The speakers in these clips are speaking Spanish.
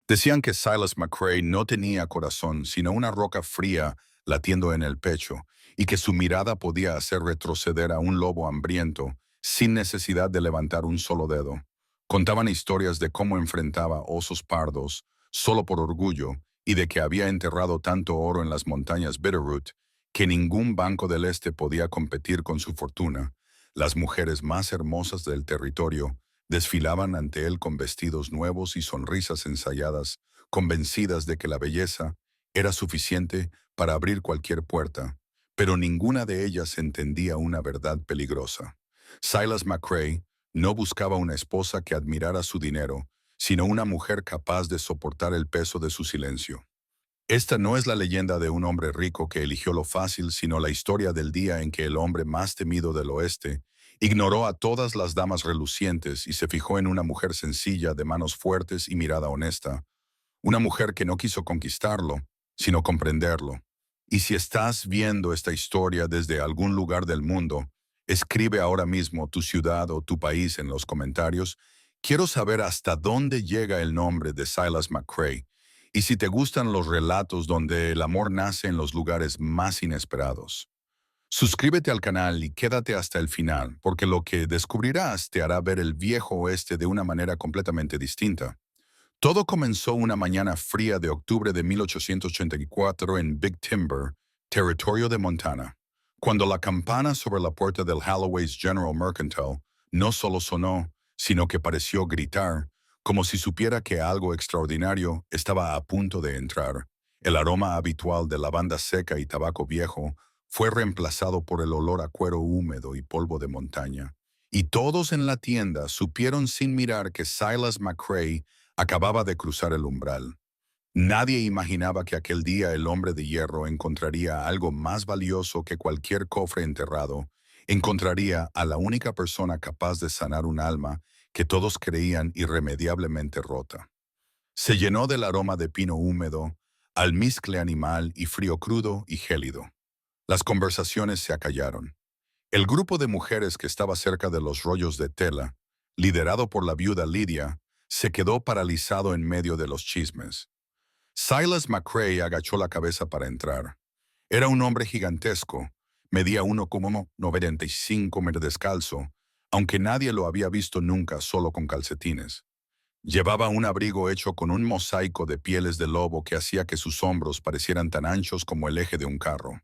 Decían que Silas McCrae no tenía corazón, sino una roca fría latiendo en el pecho, y que su mirada podía hacer retroceder a un lobo hambriento sin necesidad de levantar un solo dedo. Contaban historias de cómo enfrentaba osos pardos solo por orgullo y de que había enterrado tanto oro en las montañas Bitterroot que ningún banco del este podía competir con su fortuna. Las mujeres más hermosas del territorio desfilaban ante él con vestidos nuevos y sonrisas ensayadas, convencidas de que la belleza era suficiente para abrir cualquier puerta, pero ninguna de ellas entendía una verdad peligrosa. Silas McCrae no buscaba una esposa que admirara su dinero, sino una mujer capaz de soportar el peso de su silencio. Esta no es la leyenda de un hombre rico que eligió lo fácil, sino la historia del día en que el hombre más temido del oeste ignoró a todas las damas relucientes y se fijó en una mujer sencilla, de manos fuertes y mirada honesta, una mujer que no quiso conquistarlo, sino comprenderlo. Y si estás viendo esta historia desde algún lugar del mundo, escribe ahora mismo tu ciudad o tu país en los comentarios. Quiero saber hasta dónde llega el nombre de Silas McCrae y si te gustan los relatos donde el amor nace en los lugares más inesperados. Suscríbete al canal y quédate hasta el final, porque lo que descubrirás te hará ver el viejo oeste de una manera completamente distinta. Todo comenzó una mañana fría de octubre de 1884 en Big Timber, territorio de Montana, cuando la campana sobre la puerta del Holloway's General Mercantile no solo sonó, sino que pareció gritar, como si supiera que algo extraordinario estaba a punto de entrar. El aroma habitual de lavanda seca y tabaco viejo fue reemplazado por el olor a cuero húmedo y polvo de montaña. Y todos en la tienda supieron sin mirar que Silas McCrae acababa de cruzar el umbral. Nadie imaginaba que aquel día el hombre de hierro encontraría algo más valioso que cualquier cofre enterrado, encontraría a la única persona capaz de sanar un alma que todos creían irremediablemente rota. Se llenó del aroma de pino húmedo, almizcle animal y frío crudo y gélido. Las conversaciones se acallaron. El grupo de mujeres que estaba cerca de los rollos de tela, liderado por la viuda Lydia, se quedó paralizado en medio de los chismes. Silas McCrae agachó la cabeza para entrar. Era un hombre gigantesco, medía 1,95 metros descalzo, aunque nadie lo había visto nunca solo con calcetines. Llevaba un abrigo hecho con un mosaico de pieles de lobo que hacía que sus hombros parecieran tan anchos como el eje de un carro.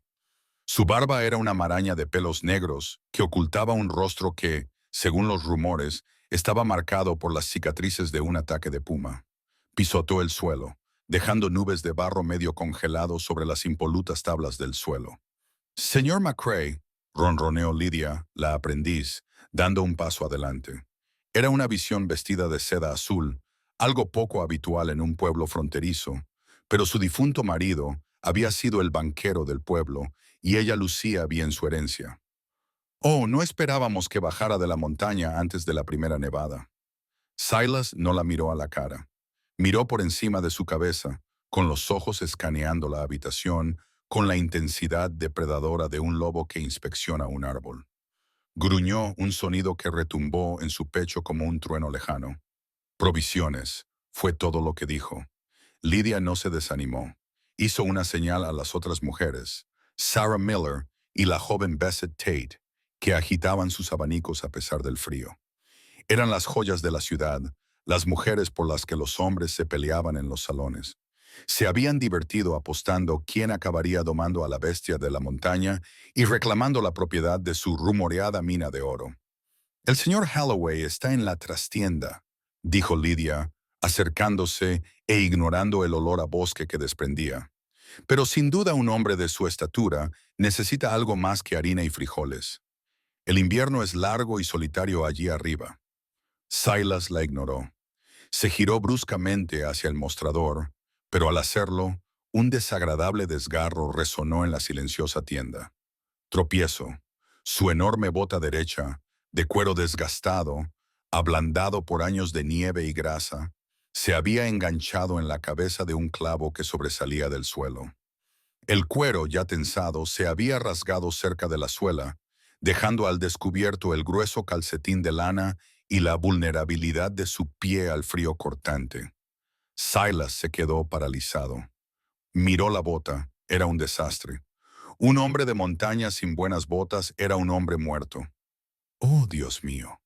Su barba era una maraña de pelos negros que ocultaba un rostro que, según los rumores, estaba marcado por las cicatrices de un ataque de puma. Pisotó el suelo, dejando nubes de barro medio congelado sobre las impolutas tablas del suelo. Señor McCrae, ronroneó Lydia, la aprendiz, dando un paso adelante. Era una visión vestida de seda azul, algo poco habitual en un pueblo fronterizo, pero su difunto marido había sido el banquero del pueblo y ella lucía bien su herencia. Oh, no esperábamos que bajara de la montaña antes de la primera nevada. Silas no la miró a la cara. Miró por encima de su cabeza, con los ojos escaneando la habitación, con la intensidad depredadora de un lobo que inspecciona un árbol. Gruñó un sonido que retumbó en su pecho como un trueno lejano. Provisiones, fue todo lo que dijo. Lydia no se desanimó. Hizo una señal a las otras mujeres, Sarah Miller y la joven Bassett Tate, que agitaban sus abanicos a pesar del frío. Eran las joyas de la ciudad, las mujeres por las que los hombres se peleaban en los salones. Se habían divertido apostando quién acabaría domando a la bestia de la montaña y reclamando la propiedad de su rumoreada mina de oro. El señor Holloway está en la trastienda, dijo Lydia, acercándose e ignorando el olor a bosque que desprendía. Pero sin duda un hombre de su estatura necesita algo más que harina y frijoles. El invierno es largo y solitario allí arriba. Silas la ignoró. Se giró bruscamente hacia el mostrador, pero al hacerlo, un desagradable desgarro resonó en la silenciosa tienda. Tropiezo. Su enorme bota derecha, de cuero desgastado, ablandado por años de nieve y grasa, se había enganchado en la cabeza de un clavo que sobresalía del suelo. El cuero, ya tensado, se había rasgado cerca de la suela, dejando al descubierto el grueso calcetín de lana y la vulnerabilidad de su pie al frío cortante. Silas se quedó paralizado. Miró la bota. Era un desastre. Un hombre de montaña sin buenas botas era un hombre muerto. Oh, Dios mío.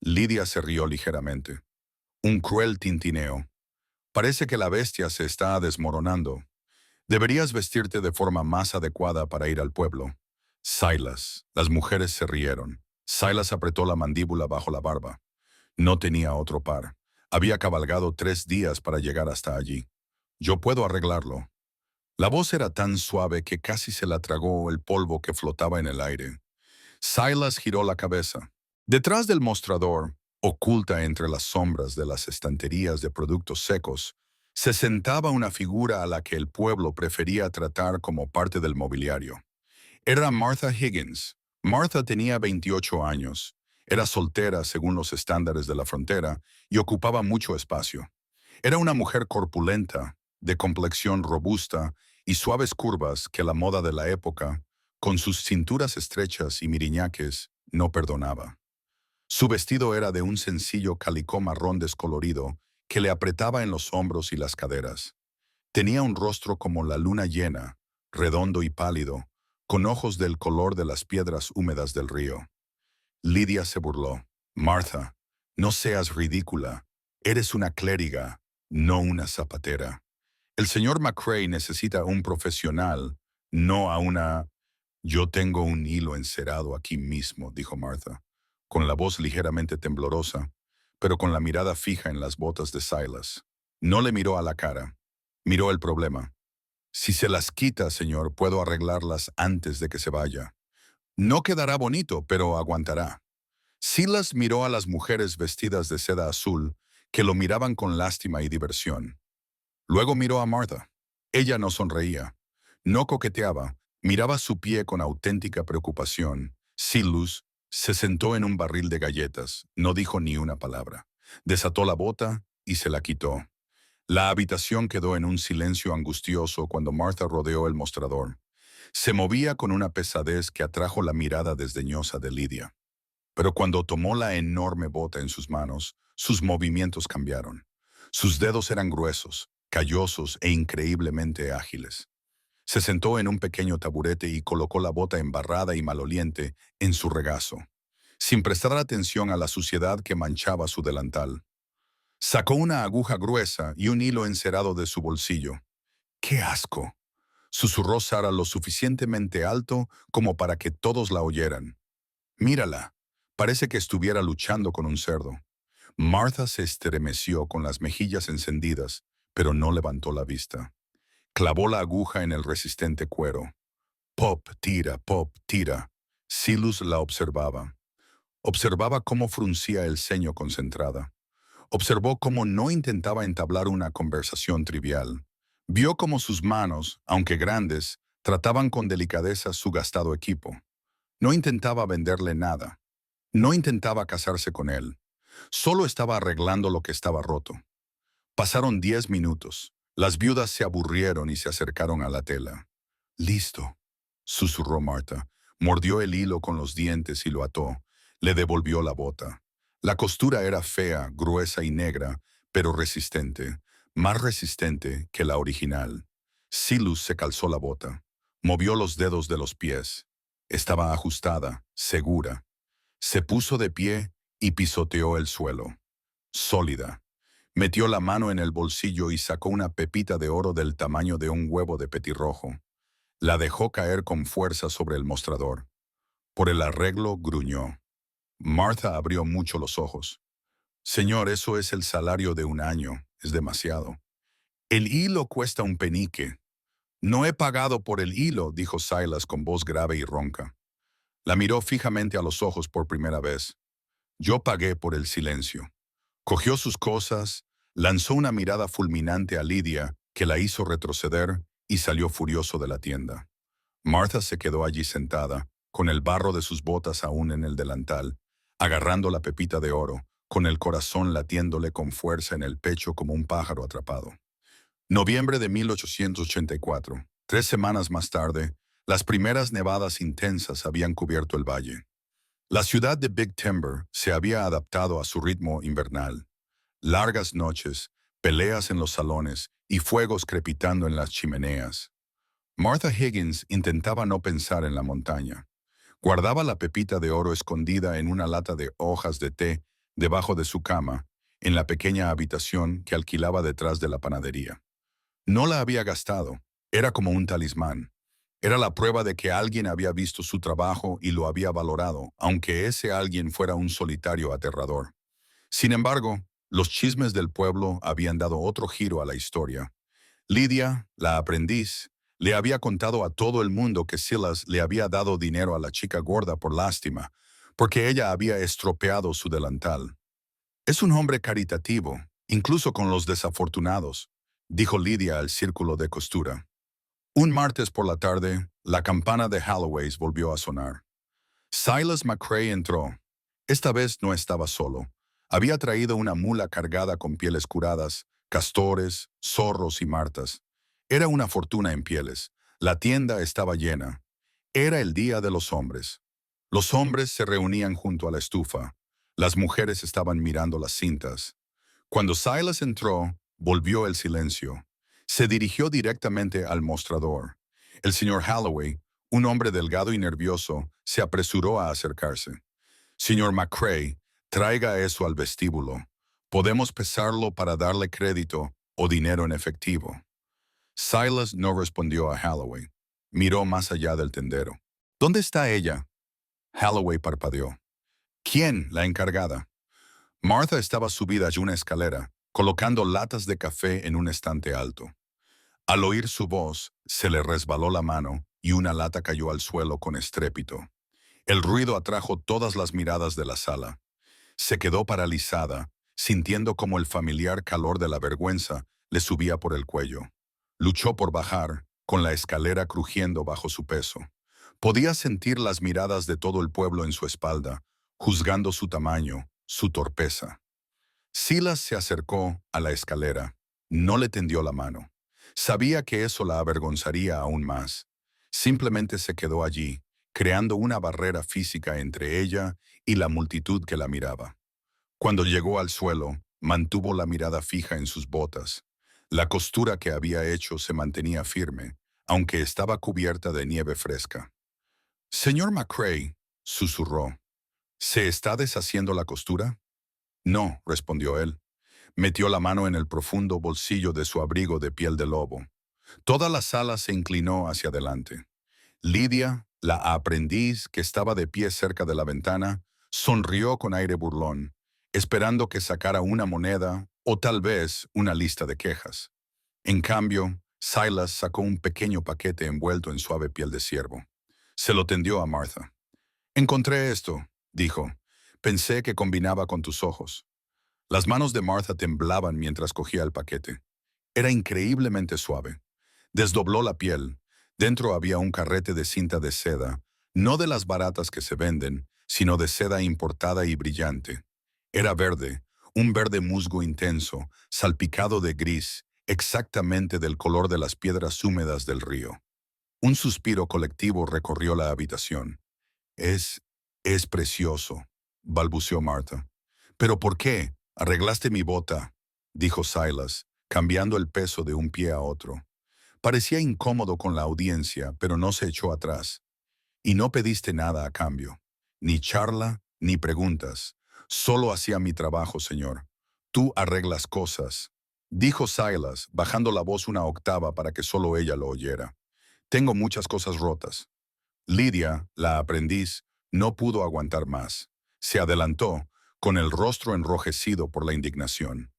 Lidia se rió ligeramente. Un cruel tintineo. Parece que la bestia se está desmoronando. Deberías vestirte de forma más adecuada para ir al pueblo. Silas. Las mujeres se rieron. Silas apretó la mandíbula bajo la barba. No tenía otro par. Había cabalgado 3 días para llegar hasta allí. Yo puedo arreglarlo. La voz era tan suave que casi se la tragó el polvo que flotaba en el aire. Silas giró la cabeza. Detrás del mostrador, oculta entre las sombras de las estanterías de productos secos, se sentaba una figura a la que el pueblo prefería tratar como parte del mobiliario. Era Martha Higgins. Martha tenía 28 años. Era soltera según los estándares de la frontera y ocupaba mucho espacio. Era una mujer corpulenta, de complexión robusta y suaves curvas que la moda de la época, con sus cinturas estrechas y miriñaques, no perdonaba. Su vestido era de un sencillo calicó marrón descolorido que le apretaba en los hombros y las caderas. Tenía un rostro como la luna llena, redondo y pálido, con ojos del color de las piedras húmedas del río. Lidia se burló. Martha, no seas ridícula. Eres una clériga, no una zapatera. El señor McCrae necesita un profesional, no a una... Yo tengo un hilo encerado aquí mismo, dijo Martha, con la voz ligeramente temblorosa, pero con la mirada fija en las botas de Silas. No le miró a la cara. Miró el problema. Si se las quita, señor, puedo arreglarlas antes de que se vaya. No quedará bonito, pero aguantará. Silas miró a las mujeres vestidas de seda azul, que lo miraban con lástima y diversión. Luego miró a Martha. Ella no sonreía, no coqueteaba, miraba su pie con auténtica preocupación. Silas se sentó en un barril de galletas, no dijo ni una palabra. Desató la bota y se la quitó. La habitación quedó en un silencio angustioso cuando Martha rodeó el mostrador. Se movía con una pesadez que atrajo la mirada desdeñosa de Lidia. Pero cuando tomó la enorme bota en sus manos, sus movimientos cambiaron. Sus dedos eran gruesos, callosos e increíblemente ágiles. Se sentó en un pequeño taburete y colocó la bota embarrada y maloliente en su regazo, sin prestar atención a la suciedad que manchaba su delantal. Sacó una aguja gruesa y un hilo encerado de su bolsillo. ¡Qué asco!, susurró Sara lo suficientemente alto como para que todos la oyeran. Mírala. Parece que estuviera luchando con un cerdo. Martha se estremeció con las mejillas encendidas, pero no levantó la vista. Clavó la aguja en el resistente cuero. Pop, tira, pop, tira. Silas la observaba. Observaba cómo fruncía el ceño concentrada. Observó cómo no intentaba entablar una conversación trivial. Vio cómo sus manos, aunque grandes, trataban con delicadeza su gastado equipo. No intentaba venderle nada. No intentaba casarse con él. Solo estaba arreglando lo que estaba roto. Pasaron 10 minutos. Las viudas se aburrieron y se acercaron a la tela. «Listo», susurró Martha. Mordió el hilo con los dientes y lo ató. Le devolvió la bota. La costura era fea, gruesa y negra, pero resistente. Más resistente que la original. Silas se calzó la bota. Movió los dedos de los pies. Estaba ajustada, segura. Se puso de pie y pisoteó el suelo. Sólida. Metió la mano en el bolsillo y sacó una pepita de oro del tamaño de un huevo de petirrojo. La dejó caer con fuerza sobre el mostrador. Por el arreglo gruñó. Martha abrió mucho los ojos. «Señor, eso es el salario de un año. Es demasiado». «El hilo cuesta un penique». «No he pagado por el hilo», dijo Silas con voz grave y ronca. La miró fijamente a los ojos por primera vez. «Yo pagué por el silencio». Cogió sus cosas, lanzó una mirada fulminante a Lidia, que la hizo retroceder, y salió furioso de la tienda. Martha se quedó allí sentada, con el barro de sus botas aún en el delantal, agarrando la pepita de oro, con el corazón latiéndole con fuerza en el pecho como un pájaro atrapado. Noviembre de 1884. 3 semanas más tarde, las primeras nevadas intensas habían cubierto el valle. La ciudad de Big Timber se había adaptado a su ritmo invernal. Largas noches, peleas en los salones y fuegos crepitando en las chimeneas. Martha Higgins intentaba no pensar en la montaña. Guardaba la pepita de oro escondida en una lata de hojas de té debajo de su cama, en la pequeña habitación que alquilaba detrás de la panadería. No la había gastado, era como un talismán. Era la prueba de que alguien había visto su trabajo y lo había valorado, aunque ese alguien fuera un solitario aterrador. Sin embargo, los chismes del pueblo habían dado otro giro a la historia. Lydia, la aprendiz, le había contado a todo el mundo que Silas le había dado dinero a la chica gorda por lástima, porque ella había estropeado su delantal. Es un hombre caritativo, incluso con los desafortunados, dijo Lydia al círculo de costura. Un martes por la tarde, la campana de Holloway's volvió a sonar. Silas McCray entró. Esta vez no estaba solo. Había traído una mula cargada con pieles curadas, castores, zorros y martas. Era una fortuna en pieles. La tienda estaba llena. Era el día de los hombres. Los hombres se reunían junto a la estufa. Las mujeres estaban mirando las cintas. Cuando Silas entró, volvió el silencio. Se dirigió directamente al mostrador. El señor Holloway, un hombre delgado y nervioso, se apresuró a acercarse. Señor McCray, traiga eso al vestíbulo. Podemos pesarlo para darle crédito o dinero en efectivo. Silas no respondió a Holloway. Miró más allá del tendero. ¿Dónde está ella? Holloway parpadeó. ¿Quién? La encargada. Martha estaba subida a una escalera, colocando latas de café en un estante alto. Al oír su voz, se le resbaló la mano y una lata cayó al suelo con estrépito. El ruido atrajo todas las miradas de la sala. Se quedó paralizada, sintiendo como el familiar calor de la vergüenza le subía por el cuello. Luchó por bajar, con la escalera crujiendo bajo su peso. Podía sentir las miradas de todo el pueblo en su espalda, juzgando su tamaño, su torpeza. Silas se acercó a la escalera. No le tendió la mano. Sabía que eso la avergonzaría aún más. Simplemente se quedó allí, creando una barrera física entre ella y la multitud que la miraba. Cuando llegó al suelo, mantuvo la mirada fija en sus botas. La costura que había hecho se mantenía firme, aunque estaba cubierta de nieve fresca. «Señor McCray», susurró, «¿se está deshaciendo la costura?» «No», respondió él. Metió la mano en el profundo bolsillo de su abrigo de piel de lobo. Toda la sala se inclinó hacia adelante. Lydia, la aprendiz que estaba de pie cerca de la ventana, sonrió con aire burlón, esperando que sacara una moneda o tal vez una lista de quejas. En cambio, Silas sacó un pequeño paquete envuelto en suave piel de ciervo. Se lo tendió a Martha. «Encontré esto», dijo. «Pensé que combinaba con tus ojos». Las manos de Martha temblaban mientras cogía el paquete. Era increíblemente suave. Desdobló la piel. Dentro había un carrete de cinta de seda, no de las baratas que se venden, sino de seda importada y brillante. Era verde, un verde musgo intenso, salpicado de gris, exactamente del color de las piedras húmedas del río. Un suspiro colectivo recorrió la habitación. Es, es precioso», balbuceó Martha. «¿Pero por qué? Arreglaste mi bota», dijo Silas, cambiando el peso de un pie a otro. Parecía incómodo con la audiencia, pero no se echó atrás. «Y no pediste nada a cambio. Ni charla, ni preguntas. Solo hacía mi trabajo, señor. Tú arreglas cosas», dijo Silas, bajando la voz una octava para que solo ella lo oyera. «Tengo muchas cosas rotas». Lydia, la aprendiz, no pudo aguantar más. Se adelantó, con el rostro enrojecido por la indignación.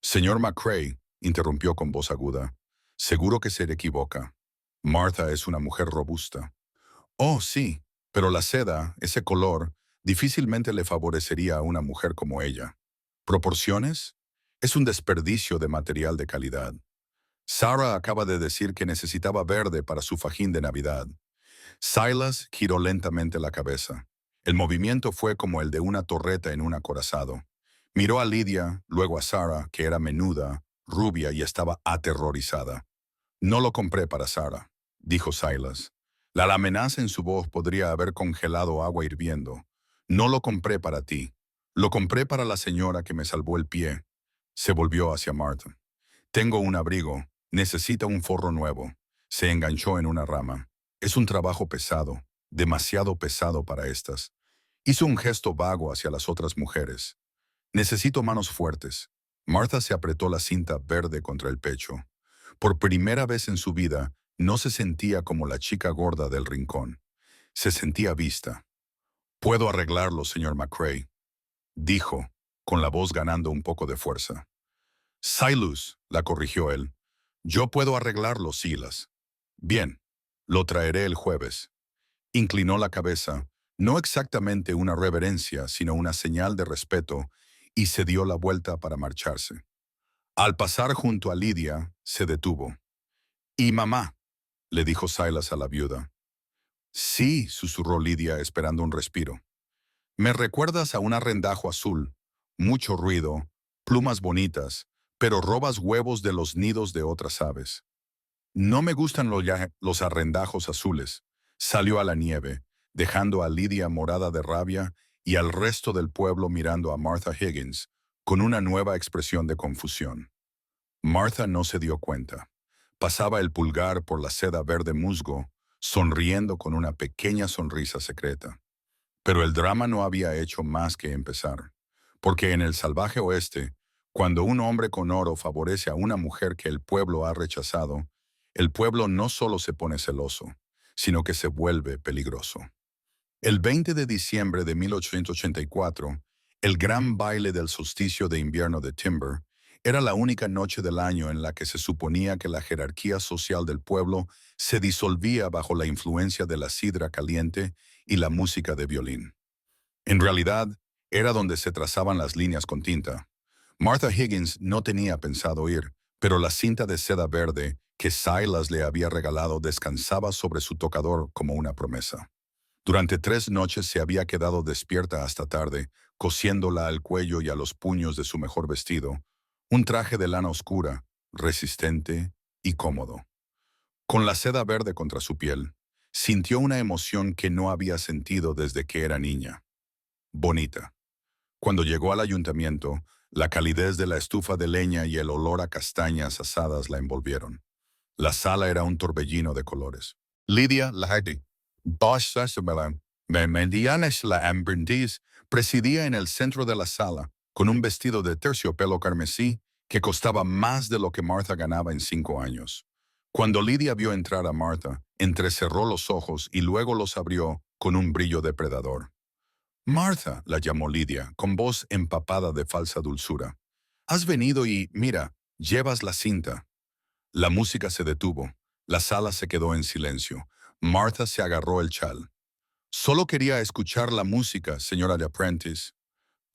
«Señor McCray», interrumpió con voz aguda, «seguro que se equivoca. Martha es una mujer robusta». «Oh, sí, pero la seda, ese color, difícilmente le favorecería a una mujer como ella. ¿Proporciones? Es un desperdicio de material de calidad. Sarah acaba de decir que necesitaba verde para su fajín de Navidad». Silas giró lentamente la cabeza. El movimiento fue como el de una torreta en un acorazado. Miró a Lydia, luego a Sarah, que era menuda, rubia y estaba aterrorizada. «No lo compré para Sarah», dijo Silas. La amenaza en su voz podría haber congelado agua hirviendo. «No lo compré para ti. Lo compré para la señora que me salvó el pie». Se volvió hacia Martha. Tengo un abrigo. Necesita un forro nuevo. Se enganchó en una rama. Es un trabajo pesado, demasiado pesado para estas. Hizo un gesto vago hacia las otras mujeres. Necesito manos fuertes. Martha se apretó la cinta verde contra el pecho. Por primera vez en su vida, no se sentía como la chica gorda del rincón. Se sentía vista. Puedo arreglarlo, señor McCrae, dijo, con la voz ganando un poco de fuerza. Silas, la corrigió él. Yo puedo arreglarlo, Silas. Bien, lo traeré el jueves. Inclinó la cabeza, no exactamente una reverencia, sino una señal de respeto, y se dio la vuelta para marcharse. Al pasar junto a Lidia, se detuvo. «¿Y mamá?», le dijo Silas a la viuda. «Sí», susurró Lidia esperando un respiro. «Me recuerdas a un arrendajo azul, mucho ruido, plumas bonitas, pero robas huevos de los nidos de otras aves. No me gustan los arrendajos azules». Salió a la nieve, dejando a Lidia morada de rabia y al resto del pueblo mirando a Martha Higgins con una nueva expresión de confusión. Martha no se dio cuenta. Pasaba el pulgar por la seda verde musgo, sonriendo con una pequeña sonrisa secreta. Pero el drama no había hecho más que empezar, porque en el salvaje oeste, cuando un hombre con oro favorece a una mujer que el pueblo ha rechazado, el pueblo no solo se pone celoso, sino que se vuelve peligroso. El 20 de diciembre de 1884, el gran baile del solsticio de invierno de Timber era la única noche del año en la que se suponía que la jerarquía social del pueblo se disolvía bajo la influencia de la sidra caliente y la música de violín. En realidad, era donde se trazaban las líneas con tinta. Martha Higgins no tenía pensado ir, pero la cinta de seda verde que Silas le había regalado descansaba sobre su tocador como una promesa. Durante 3 noches se había quedado despierta hasta tarde, cosiéndola al cuello y a los puños de su mejor vestido, un traje de lana oscura, resistente y cómodo. Con la seda verde contra su piel, sintió una emoción que no había sentido desde que era niña. Bonita. Cuando llegó al ayuntamiento, la calidez de la estufa de leña y el olor a castañas asadas la envolvieron. La sala era un torbellino de colores. Lidia Lahadi, la Ambrindis, presidía en el centro de la sala, con un vestido de terciopelo carmesí que costaba más de lo que Martha ganaba en 5 años. Cuando Lidia vio entrar a Martha, entrecerró los ojos y luego los abrió con un brillo depredador. «Martha», la llamó Lidia, con voz empapada de falsa dulzura. «Has venido y, mira, llevas la cinta». La música se detuvo. La sala se quedó en silencio. Martha se agarró el chal. «Solo quería escuchar la música, señora de Apprentice».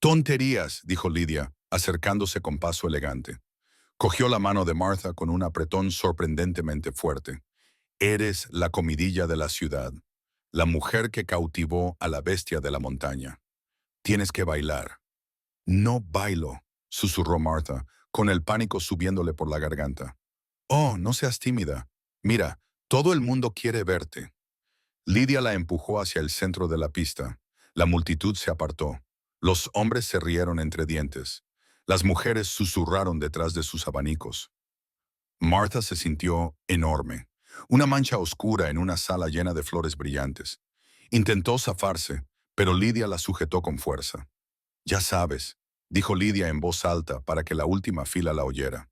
«Tonterías», dijo Lidia, acercándose con paso elegante. Cogió la mano de Martha con un apretón sorprendentemente fuerte. «Eres la comidilla de la ciudad, la mujer que cautivó a la bestia de la montaña. Tienes que bailar». «No bailo», susurró Martha, con el pánico subiéndole por la garganta. «Oh, no seas tímida. Mira, todo el mundo quiere verte». Lidia la empujó hacia el centro de la pista. La multitud se apartó. Los hombres se rieron entre dientes. Las mujeres susurraron detrás de sus abanicos. Martha se sintió enorme, una mancha oscura en una sala llena de flores brillantes. Intentó zafarse, pero Lidia la sujetó con fuerza. «Ya sabes», dijo Lidia en voz alta para que la última fila la oyera.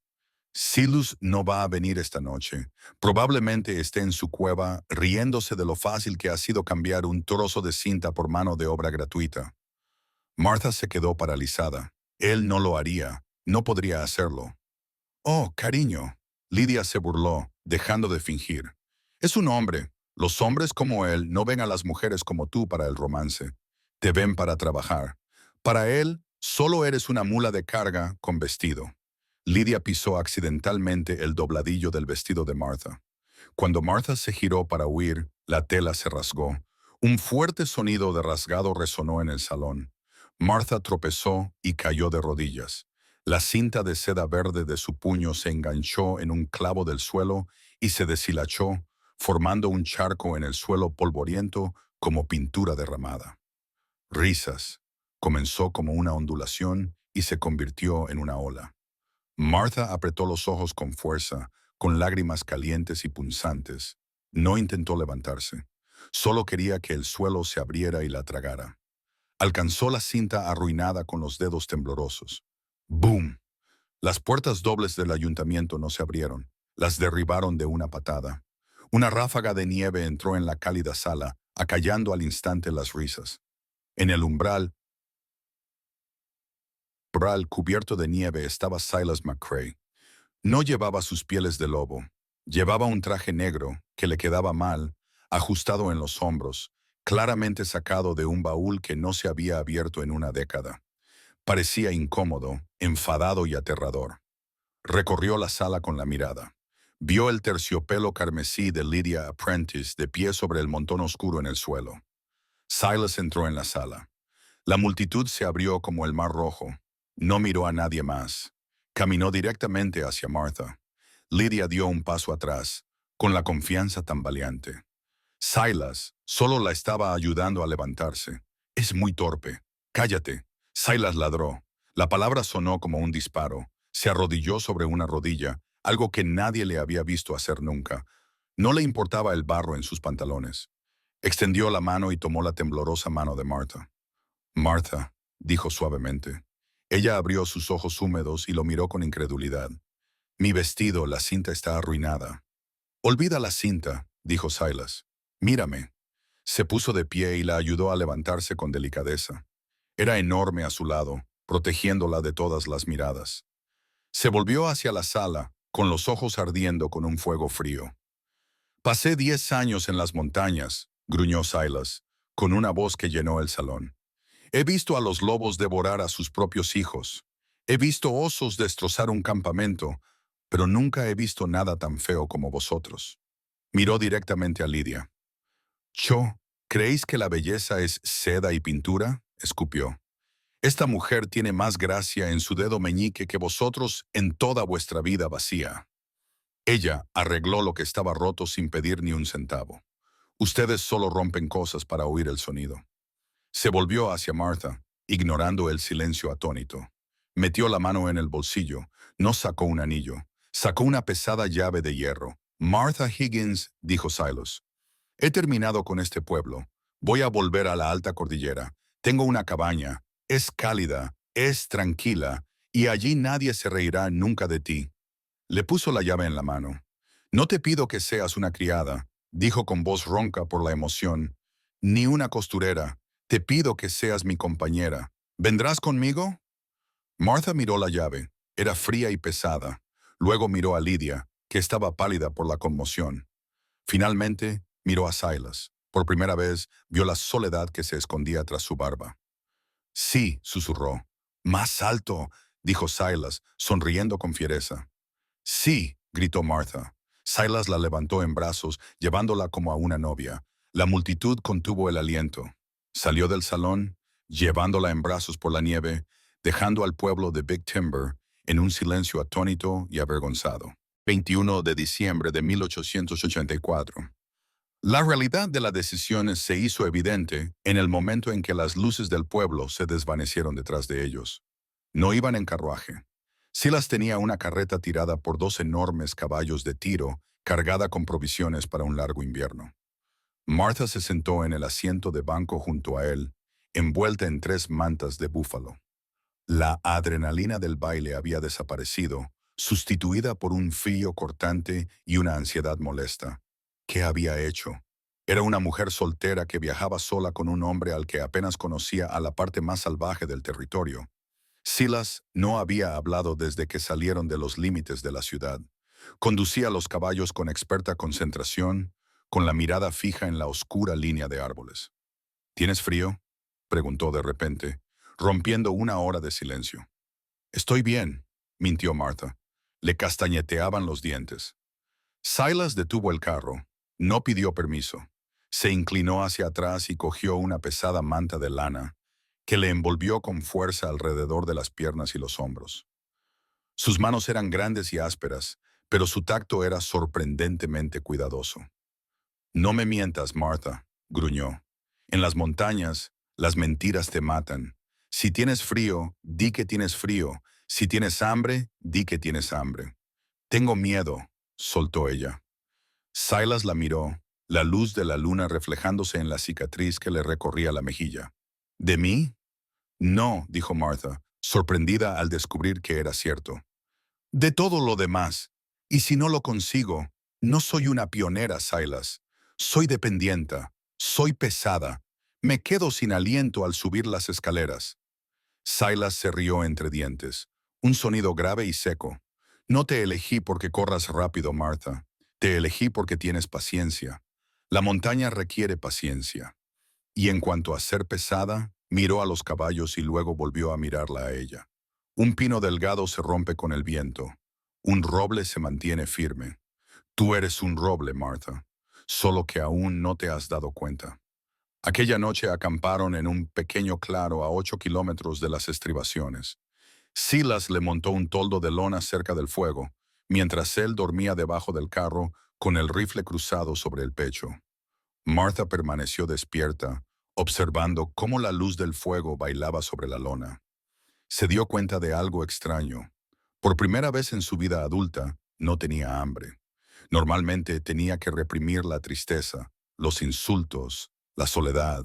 «Silas no va a venir esta noche. Probablemente esté en su cueva riéndose de lo fácil que ha sido cambiar un trozo de cinta por mano de obra gratuita». Martha se quedó paralizada. Él no lo haría. No podría hacerlo. «Oh, cariño», Lidia se burló, dejando de fingir. «Es un hombre. Los hombres como él no ven a las mujeres como tú para el romance. Te ven para trabajar. Para él, solo eres una mula de carga con vestido». Lidia pisó accidentalmente el dobladillo del vestido de Martha. Cuando Martha se giró para huir, la tela se rasgó. Un fuerte sonido de rasgado resonó en el salón. Martha tropezó y cayó de rodillas. La cinta de seda verde de su puño se enganchó en un clavo del suelo y se deshilachó, formando un charco en el suelo polvoriento como pintura derramada. Risas. Comenzó como una ondulación y se convirtió en una ola. Martha apretó los ojos con fuerza, con lágrimas calientes y punzantes. No intentó levantarse. Solo quería que el suelo se abriera y la tragara. Alcanzó la cinta arruinada con los dedos temblorosos. ¡Boom! Las puertas dobles del ayuntamiento no se abrieron. Las derribaron de una patada. Una ráfaga de nieve entró en la cálida sala, acallando al instante las risas. En el umbral cubierto de nieve estaba Silas McCrae. No llevaba sus pieles de lobo. Llevaba un traje negro, que le quedaba mal, ajustado en los hombros, claramente sacado de un baúl que no se había abierto en una década. Parecía incómodo, enfadado y aterrador. Recorrió la sala con la mirada. Vio el terciopelo carmesí de Lydia Apprentice de pie sobre el montón oscuro en el suelo. Silas entró en la sala. La multitud se abrió como el mar rojo. No miró a nadie más. Caminó directamente hacia Martha. Lydia dio un paso atrás, con la confianza tambaleante. Silas solo la estaba ayudando a levantarse. Es muy torpe. Cállate. Silas ladró. La palabra sonó como un disparo. Se arrodilló sobre una rodilla, algo que nadie le había visto hacer nunca. No le importaba el barro en sus pantalones. Extendió la mano y tomó la temblorosa mano de Martha. Martha, dijo suavemente. Ella abrió sus ojos húmedos y lo miró con incredulidad. Mi vestido, la cinta está arruinada. Olvida la cinta, dijo Silas. Mírame. Se puso de pie y la ayudó a levantarse con delicadeza. Era enorme a su lado, protegiéndola de todas las miradas. Se volvió hacia la sala, con los ojos ardiendo con un fuego frío. Pasé 10 años en las montañas, gruñó Silas, con una voz que llenó el salón. He visto a los lobos devorar a sus propios hijos. He visto osos destrozar un campamento, pero nunca he visto nada tan feo como vosotros. Miró directamente a Lydia. «Cho, ¿creéis que la belleza es seda y pintura?», escupió. «Esta mujer tiene más gracia en su dedo meñique que vosotros en toda vuestra vida vacía». Ella arregló lo que estaba roto sin pedir ni un centavo. Ustedes solo rompen cosas para oír el sonido. Se volvió hacia Martha, ignorando el silencio atónito. Metió la mano en el bolsillo, no sacó un anillo, sacó una pesada llave de hierro. «Martha Higgins», dijo Silas, «he terminado con este pueblo. Voy a volver a la alta cordillera. Tengo una cabaña. Es cálida, es tranquila, y allí nadie se reirá nunca de ti». Le puso la llave en la mano. «No te pido que seas una criada», dijo con voz ronca por la emoción, «ni una costurera. Te pido que seas mi compañera. ¿Vendrás conmigo?» Martha miró la llave. Era fría y pesada. Luego miró a Lydia, que estaba pálida por la conmoción. Finalmente, miró a Silas. Por primera vez, vio la soledad que se escondía tras su barba. «Sí», susurró. «Más alto», dijo Silas, sonriendo con fiereza. «Sí», gritó Martha. Silas la levantó en brazos, llevándola como a una novia. La multitud contuvo el aliento. Salió del salón, llevándola en brazos por la nieve, dejando al pueblo de Big Timber en un silencio atónito y avergonzado. 21 de diciembre de 1884. La realidad de la decisión se hizo evidente en el momento en que las luces del pueblo se desvanecieron detrás de ellos. No iban en carruaje. Silas tenía una carreta tirada por 2 enormes caballos de tiro, cargada con provisiones para un largo invierno. Martha se sentó en el asiento de banco junto a él, envuelta en 3 mantas de búfalo. La adrenalina del baile había desaparecido, sustituida por un frío cortante y una ansiedad molesta. ¿Qué había hecho? Era una mujer soltera que viajaba sola con un hombre al que apenas conocía a la parte más salvaje del territorio. Silas no había hablado desde que salieron de los límites de la ciudad. Conducía los caballos con experta concentración, con la mirada fija en la oscura línea de árboles. «¿Tienes frío?», preguntó de repente, rompiendo una hora de silencio. «Estoy bien», mintió Martha. Le castañeteaban los dientes. Silas detuvo el carro. No pidió permiso. Se inclinó hacia atrás y cogió una pesada manta de lana, que le envolvió con fuerza alrededor de las piernas y los hombros. Sus manos eran grandes y ásperas, pero su tacto era sorprendentemente cuidadoso. «No me mientas, Martha», gruñó. «En las montañas, las mentiras te matan. Si tienes frío, di que tienes frío. Si tienes hambre, di que tienes hambre. Tengo miedo, soltó ella. Silas la miró, la luz de la luna reflejándose en la cicatriz que le recorría la mejilla. ¿De mí? No, dijo Martha, sorprendida al descubrir que era cierto. De todo lo demás. Y si no lo consigo, no soy una pionera, Silas. Soy dependienta, soy pesada. Me quedo sin aliento al subir las escaleras. Silas se rió entre dientes. Un sonido grave y seco. No te elegí porque corras rápido, Martha. Te elegí porque tienes paciencia. La montaña requiere paciencia. Y en cuanto a ser pesada, miró a los caballos y luego volvió a mirarla a ella. Un pino delgado se rompe con el viento. Un roble se mantiene firme. Tú eres un roble, Martha, solo que aún no te has dado cuenta. Aquella noche acamparon en un pequeño claro a 8 kilómetros de las estribaciones. Silas le montó un toldo de lona cerca del fuego, mientras él dormía debajo del carro con el rifle cruzado sobre el pecho. Martha permaneció despierta, observando cómo la luz del fuego bailaba sobre la lona. Se dio cuenta de algo extraño. Por primera vez en su vida adulta, no tenía hambre. Normalmente tenía que reprimir la tristeza, los insultos, la soledad.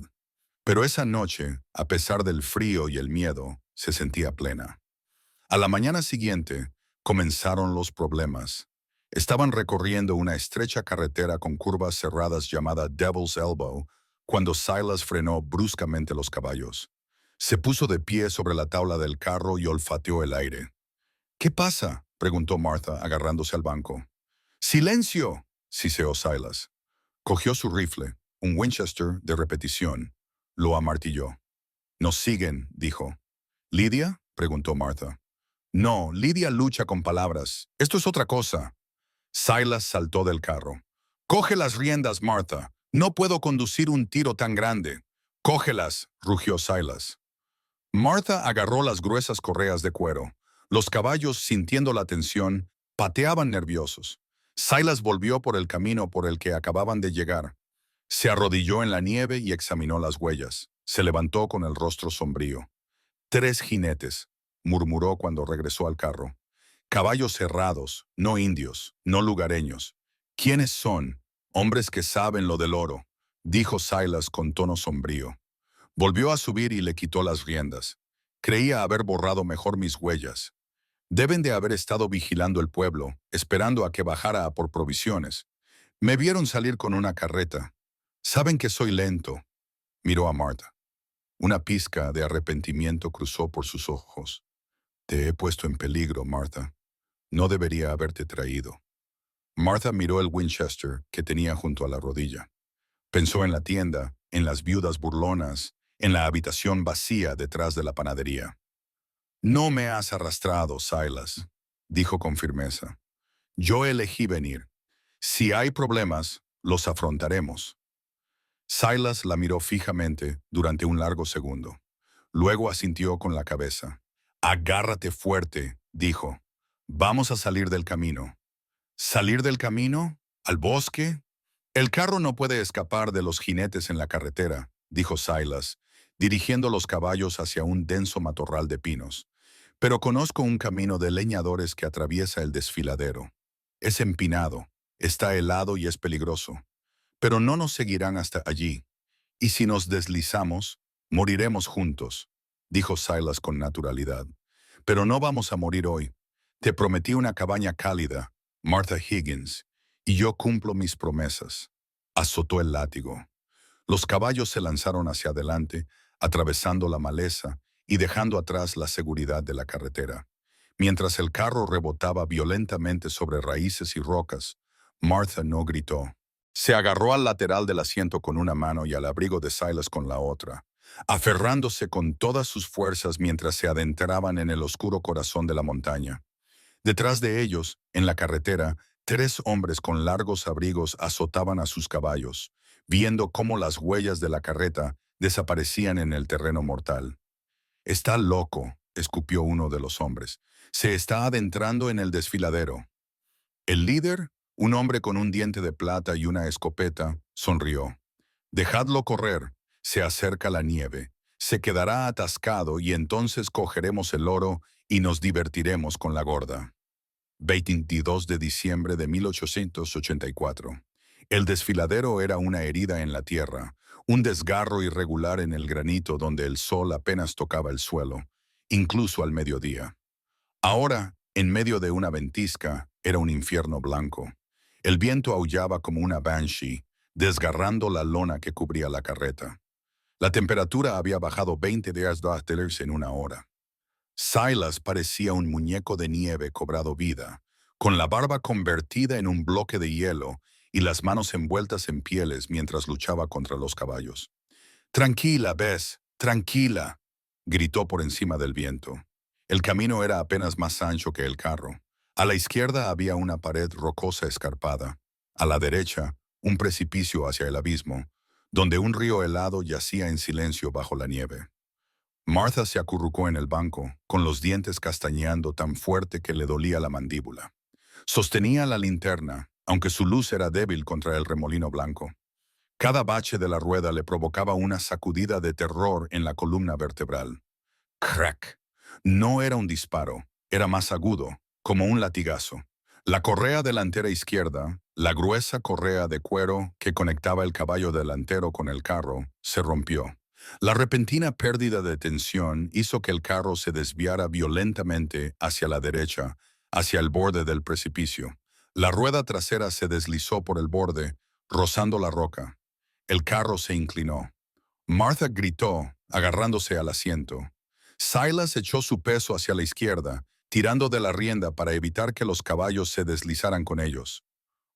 Pero esa noche, a pesar del frío y el miedo, se sentía plena. A la mañana siguiente, comenzaron los problemas. Estaban recorriendo una estrecha carretera con curvas cerradas llamada Devil's Elbow, cuando Silas frenó bruscamente los caballos. Se puso de pie sobre la tabla del carro y olfateó el aire. ¿Qué pasa?, preguntó Martha, agarrándose al banco. ¡Silencio!, siseó Silas. Cogió su rifle, un Winchester de repetición. Lo amartilló. «Nos siguen», dijo. «¿Lidia?», preguntó Martha. «No, Lidia lucha con palabras. Esto es otra cosa». Silas saltó del carro. «Coge las riendas, Martha. No puedo conducir un tiro tan grande». «Cógelas», rugió Silas. Martha agarró las gruesas correas de cuero. Los caballos, sintiendo la tensión, pateaban nerviosos. Silas volvió por el camino por el que acababan de llegar. Se arrodilló en la nieve y examinó las huellas. Se levantó con el rostro sombrío. 3 jinetes, murmuró cuando regresó al carro. Caballos cerrados, no indios, no lugareños. ¿Quiénes son? Hombres que saben lo del oro, dijo Silas con tono sombrío. Volvió a subir y le quitó las riendas. Creía haber borrado mejor mis huellas. Deben de haber estado vigilando el pueblo, esperando a que bajara a por provisiones. Me vieron salir con una carreta. Saben que soy lento. Miró a Martha. Una pizca de arrepentimiento cruzó por sus ojos. Te he puesto en peligro, Martha. No debería haberte traído. Martha miró el Winchester que tenía junto a la rodilla. Pensó en la tienda, en las viudas burlonas, en la habitación vacía detrás de la panadería. «No me has arrastrado, Silas», dijo con firmeza. «Yo elegí venir. Si hay problemas, los afrontaremos». Silas la miró fijamente durante un largo segundo. Luego asintió con la cabeza. «Agárrate fuerte», dijo. «Vamos a salir del camino». «¿Salir del camino? ¿Al bosque?» «El carro no puede escapar de los jinetes en la carretera», dijo Silas, dirigiendo los caballos hacia un denso matorral de pinos. «Pero conozco un camino de leñadores que atraviesa el desfiladero. Es empinado, está helado y es peligroso. Pero no nos seguirán hasta allí. Y si nos deslizamos, moriremos juntos», dijo Silas con naturalidad. «Pero no vamos a morir hoy. Te prometí una cabaña cálida, Martha Higgins, y yo cumplo mis promesas». Azotó el látigo. Los caballos se lanzaron hacia adelante, atravesando la maleza y dejando atrás la seguridad de la carretera. Mientras el carro rebotaba violentamente sobre raíces y rocas, Martha no gritó. Se agarró al lateral del asiento con una mano y al abrigo de Silas con la otra, aferrándose con todas sus fuerzas mientras se adentraban en el oscuro corazón de la montaña. Detrás de ellos, en la carretera, 3 hombres con largos abrigos azotaban a sus caballos, viendo cómo las huellas de la carreta desaparecían en el terreno mortal. «Está loco», escupió uno de los hombres. «Se está adentrando en el desfiladero». El líder, un hombre con un diente de plata y una escopeta, sonrió. «Dejadlo correr, se acerca la nieve. Se quedará atascado y entonces cogeremos el oro y nos divertiremos con la gorda. 22 de diciembre de 1884. El desfiladero era una herida en la tierra, un desgarro irregular en el granito donde el sol apenas tocaba el suelo, incluso al mediodía. Ahora, en medio de una ventisca, era un infierno blanco. El viento aullaba como una banshee, desgarrando la lona que cubría la carreta. La temperatura había bajado 20 grados en una hora. Silas parecía un muñeco de nieve cobrado vida, con la barba convertida en un bloque de hielo y las manos envueltas en pieles mientras luchaba contra los caballos. «Tranquila, Bess, tranquila», gritó por encima del viento. El camino era apenas más ancho que el carro. A la izquierda había una pared rocosa escarpada. A la derecha, un precipicio hacia el abismo, donde un río helado yacía en silencio bajo la nieve. Martha se acurrucó en el banco, con los dientes castañeando tan fuerte que le dolía la mandíbula. Sostenía la linterna, aunque su luz era débil contra el remolino blanco. Cada bache de la rueda le provocaba una sacudida de terror en la columna vertebral. Crack. No era un disparo, era más agudo, como un latigazo. La correa delantera izquierda, la gruesa correa de cuero que conectaba el caballo delantero con el carro, se rompió. La repentina pérdida de tensión hizo que el carro se desviara violentamente hacia la derecha, hacia el borde del precipicio. La rueda trasera se deslizó por el borde, rozando la roca. El carro se inclinó. Martha gritó, agarrándose al asiento. Silas echó su peso hacia la izquierda, tirando de la rienda para evitar que los caballos se deslizaran con ellos.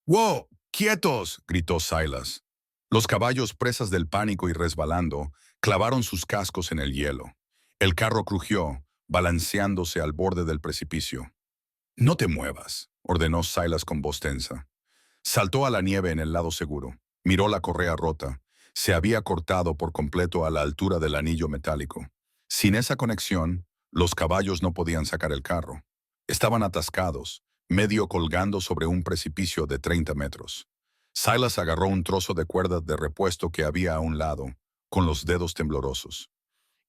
¡Wow! ¡Quietos!, gritó Silas. Los caballos, presas del pánico y resbalando, clavaron sus cascos en el hielo. El carro crujió, balanceándose al borde del precipicio. «No te muevas», ordenó Silas con voz tensa. Saltó a la nieve en el lado seguro. Miró la correa rota. Se había cortado por completo a la altura del anillo metálico. Sin esa conexión, los caballos no podían sacar el carro. Estaban atascados, medio colgando sobre un precipicio de 30 metros. Silas agarró un trozo de cuerda de repuesto que había a un lado, con los dedos temblorosos.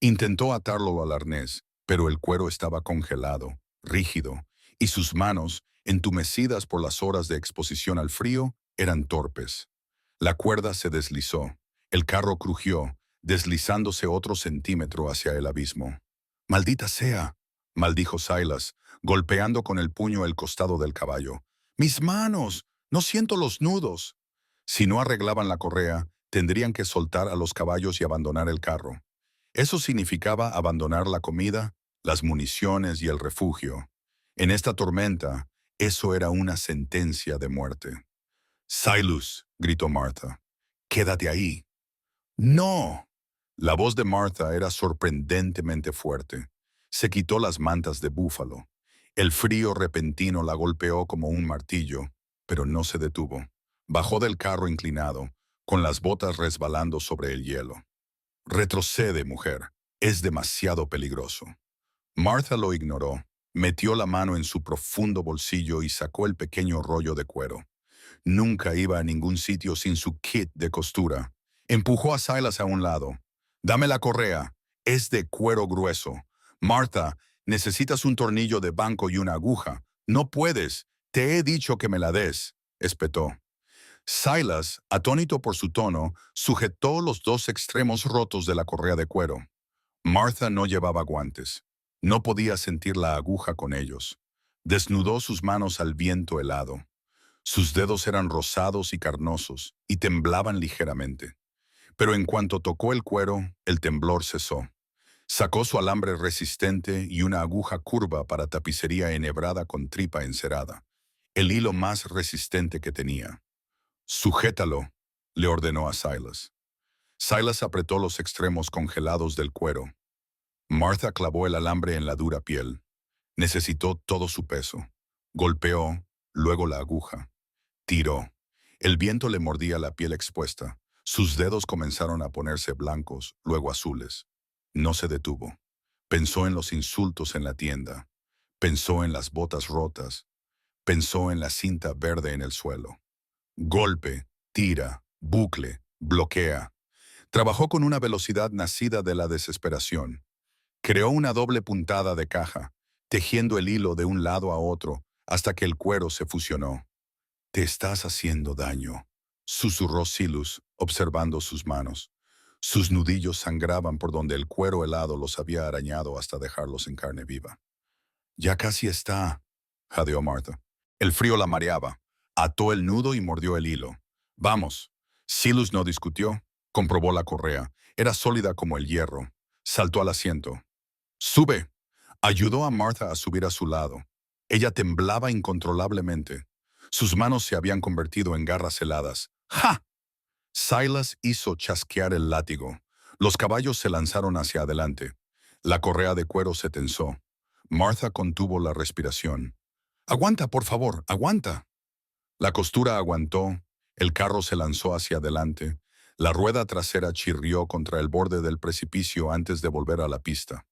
Intentó atarlo al arnés, pero el cuero estaba congelado, rígido, y sus manos, entumecidas por las horas de exposición al frío, eran torpes. La cuerda se deslizó. El carro crujió, deslizándose otro centímetro hacia el abismo. «¡Maldita sea!», maldijo Silas, golpeando con el puño el costado del caballo. «¡Mis manos! ¡No siento los nudos!». Si no arreglaban la correa, tendrían que soltar a los caballos y abandonar el carro. Eso significaba abandonar la comida, las municiones y el refugio. En esta tormenta, eso era una sentencia de muerte. «Silas», gritó Martha, «quédate ahí». «No». La voz de Martha era sorprendentemente fuerte. Se quitó las mantas de búfalo. El frío repentino la golpeó como un martillo, pero no se detuvo. Bajó del carro inclinado, con las botas resbalando sobre el hielo. «Retrocede, mujer. Es demasiado peligroso». Martha lo ignoró. Metió la mano en su profundo bolsillo y sacó el pequeño rollo de cuero. Nunca iba a ningún sitio sin su kit de costura. Empujó a Silas a un lado. «Dame la correa. Es de cuero grueso. Martha, necesitas un tornillo de banco y una aguja. No puedes. Te he dicho que me la des», espetó. Silas, atónito por su tono, sujetó los dos extremos rotos de la correa de cuero. Martha no llevaba guantes. No podía sentir la aguja con ellos. Desnudó sus manos al viento helado. Sus dedos eran rosados y carnosos, y temblaban ligeramente. Pero en cuanto tocó el cuero, el temblor cesó. Sacó su alambre resistente y una aguja curva para tapicería enhebrada con tripa encerada, el hilo más resistente que tenía. «Sujétalo», le ordenó a Silas. Silas apretó los extremos congelados del cuero. Martha clavó el alambre en la dura piel. Necesitó todo su peso. Golpeó, luego la aguja. Tiró. El viento le mordía la piel expuesta. Sus dedos comenzaron a ponerse blancos, luego azules. No se detuvo. Pensó en los insultos en la tienda. Pensó en las botas rotas. Pensó en la cinta verde en el suelo. Golpe, tira, bucle, bloquea. Trabajó con una velocidad nacida de la desesperación. Creó una doble puntada de caja. tejiendo el hilo de un lado a otro hasta que el cuero se fusionó. «Te estás haciendo daño», susurró Silus, observando sus manos. Sus nudillos sangraban por donde el cuero helado los había arañado hasta dejarlos en carne viva. «Ya casi está», jadeó Martha. El frío la mareaba. Ató el nudo y mordió el hilo. «Vamos». Silus no discutió. Comprobó la correa. Era sólida como el hierro. Saltó al asiento. «Sube». Ayudó a Martha a subir a su lado. Ella temblaba incontrolablemente. Sus manos se habían convertido en garras heladas. ¡Ja! Silas hizo chasquear el látigo. Los caballos se lanzaron hacia adelante. La correa de cuero se tensó. Martha contuvo la respiración. «Aguanta, por favor, aguanta». La costura aguantó. El carro se lanzó hacia adelante. La rueda trasera chirrió contra el borde del precipicio antes de volver a la pista.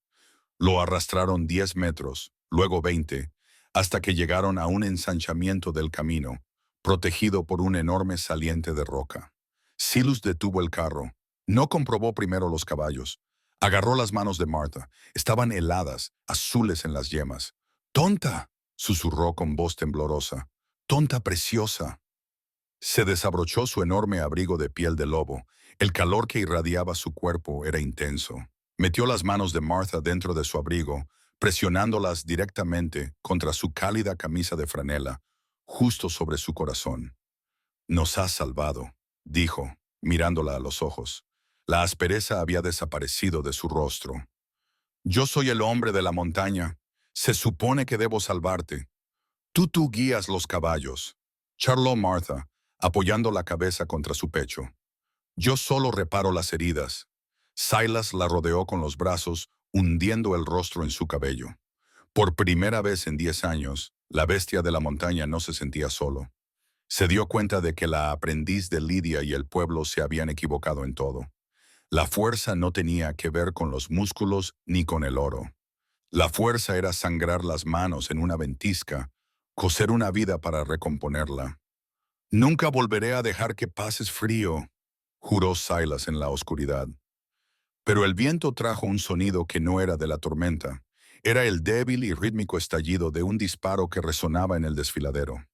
Lo arrastraron 10 metros, luego 20, hasta que llegaron a un ensanchamiento del camino, protegido por un enorme saliente de roca. Silus detuvo el carro. No comprobó primero los caballos. Agarró las manos de Martha. Estaban heladas, azules en las yemas. «¡Tonta!», susurró con voz temblorosa. «¡Tonta preciosa!». Se desabrochó su enorme abrigo de piel de lobo. El calor que irradiaba su cuerpo era intenso. Metió las manos de Martha dentro de su abrigo, presionándolas directamente contra su cálida camisa de franela, justo sobre su corazón. «Nos has salvado», dijo, mirándola a los ojos. La aspereza había desaparecido de su rostro. «Yo soy el hombre de la montaña. Se supone que debo salvarte. Tú guías los caballos», charló Martha, apoyando la cabeza contra su pecho. «Yo solo reparo las heridas». Silas la rodeó con los brazos, hundiendo el rostro en su cabello. Por primera vez en 10 años, la bestia de la montaña no se sentía solo. Se dio cuenta de que la aprendiz de Lidia y el pueblo se habían equivocado en todo. La fuerza no tenía que ver con los músculos ni con el oro. La fuerza era sangrar las manos en una ventisca, coser una vida para recomponerla. «Nunca volveré a dejar que pases frío», juró Silas en la oscuridad. Pero el viento trajo un sonido que no era de la tormenta. Era el débil y rítmico estallido de un disparo que resonaba en el desfiladero.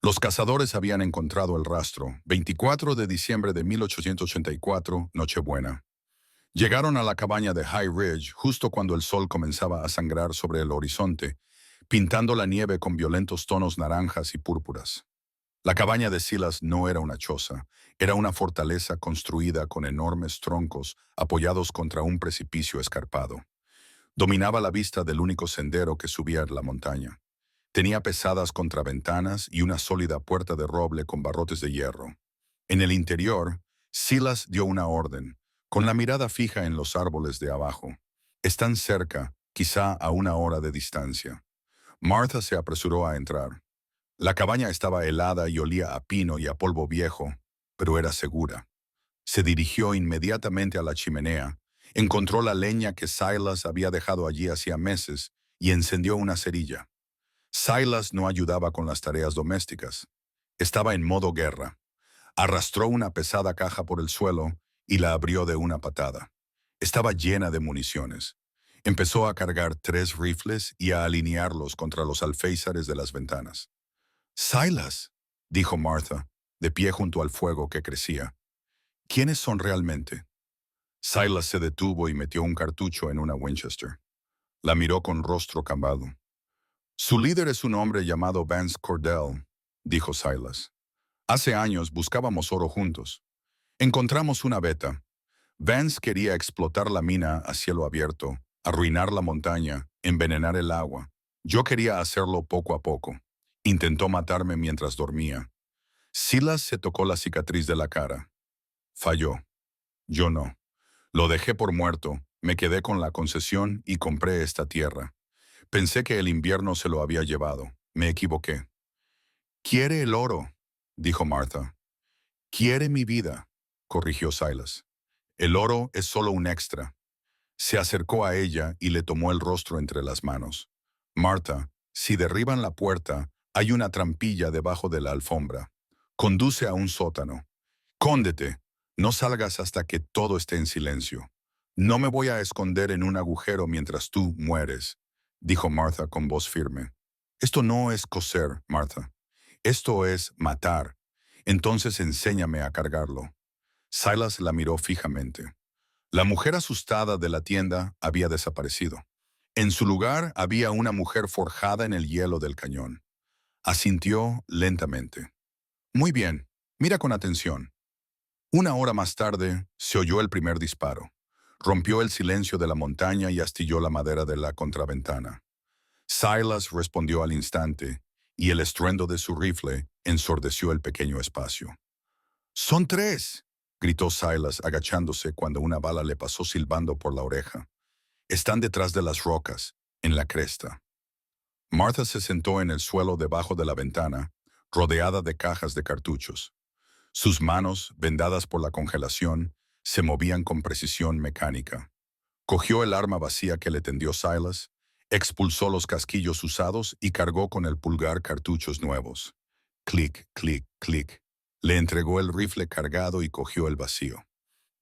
Los cazadores habían encontrado el rastro, 24 de diciembre de 1884, Nochebuena. Llegaron a la cabaña de High Ridge justo cuando el sol comenzaba a sangrar sobre el horizonte, pintando la nieve con violentos tonos naranjas y púrpuras. La cabaña de Silas no era una choza, era una fortaleza construida con enormes troncos apoyados contra un precipicio escarpado. Dominaba la vista del único sendero que subía a la montaña. Tenía pesadas contraventanas y una sólida puerta de roble con barrotes de hierro. En el interior, Silas dio una orden, con la mirada fija en los árboles de abajo. «Están cerca, quizá a 1 hora de distancia». Martha se apresuró a entrar. La cabaña estaba helada y olía a pino y a polvo viejo, pero era segura. Se dirigió inmediatamente a la chimenea, encontró la leña que Silas había dejado allí hacía meses y encendió una cerilla. Silas no ayudaba con las tareas domésticas. Estaba en modo guerra. Arrastró una pesada caja por el suelo y la abrió de una patada. Estaba llena de municiones. Empezó a cargar 3 rifles y a alinearlos contra los alféizares de las ventanas. «Silas», dijo Martha, de pie junto al fuego que crecía. «¿Quiénes son realmente?» Silas se detuvo y metió un cartucho en una Winchester. La miró con rostro cambado. «Su líder es un hombre llamado Vance Cordell», dijo Silas. «Hace años buscábamos oro juntos. Encontramos una beta. Vance quería explotar la mina a cielo abierto, arruinar la montaña, envenenar el agua. Yo quería hacerlo poco a poco. Intentó matarme mientras dormía». Silas se tocó la cicatriz de la cara. «Falló. Yo no. Lo dejé por muerto, me quedé con la concesión y compré esta tierra. Pensé que el invierno se lo había llevado. Me equivoqué». «Quiere el oro», dijo Martha. «Quiere mi vida», corrigió Silas. «El oro es solo un extra». Se acercó a ella y le tomó el rostro entre las manos. «Martha, si derriban la puerta, hay una trampilla debajo de la alfombra. Conduce a un sótano. Cóndete. No salgas hasta que todo esté en silencio. No me voy a esconder en un agujero mientras tú mueres. dijo Martha con voz firme. Esto no es coser, Martha. Esto es matar. Entonces enséñame a cargarlo. Silas la miró fijamente. La mujer asustada de la tienda había desaparecido. En su lugar había una mujer forjada en el hielo del cañón. Asintió lentamente. Muy bien, mira con atención. Una hora más tarde, se oyó el primer disparo. Rompió el silencio de la montaña y astilló la madera de la contraventana. Silas respondió al instante, y el estruendo de su rifle ensordeció el pequeño espacio. ¡Son tres!, gritó Silas agachándose cuando una bala le pasó silbando por la oreja. Están detrás de las rocas, en la cresta. Martha se sentó en el suelo debajo de la ventana, rodeada de cajas de cartuchos. Sus manos, vendadas por la congelación, se movían con precisión mecánica. Cogió el arma vacía que le tendió Silas, expulsó los casquillos usados y cargó con el pulgar cartuchos nuevos. Clic, clic, clic. Le entregó el rifle cargado y cogió el vacío.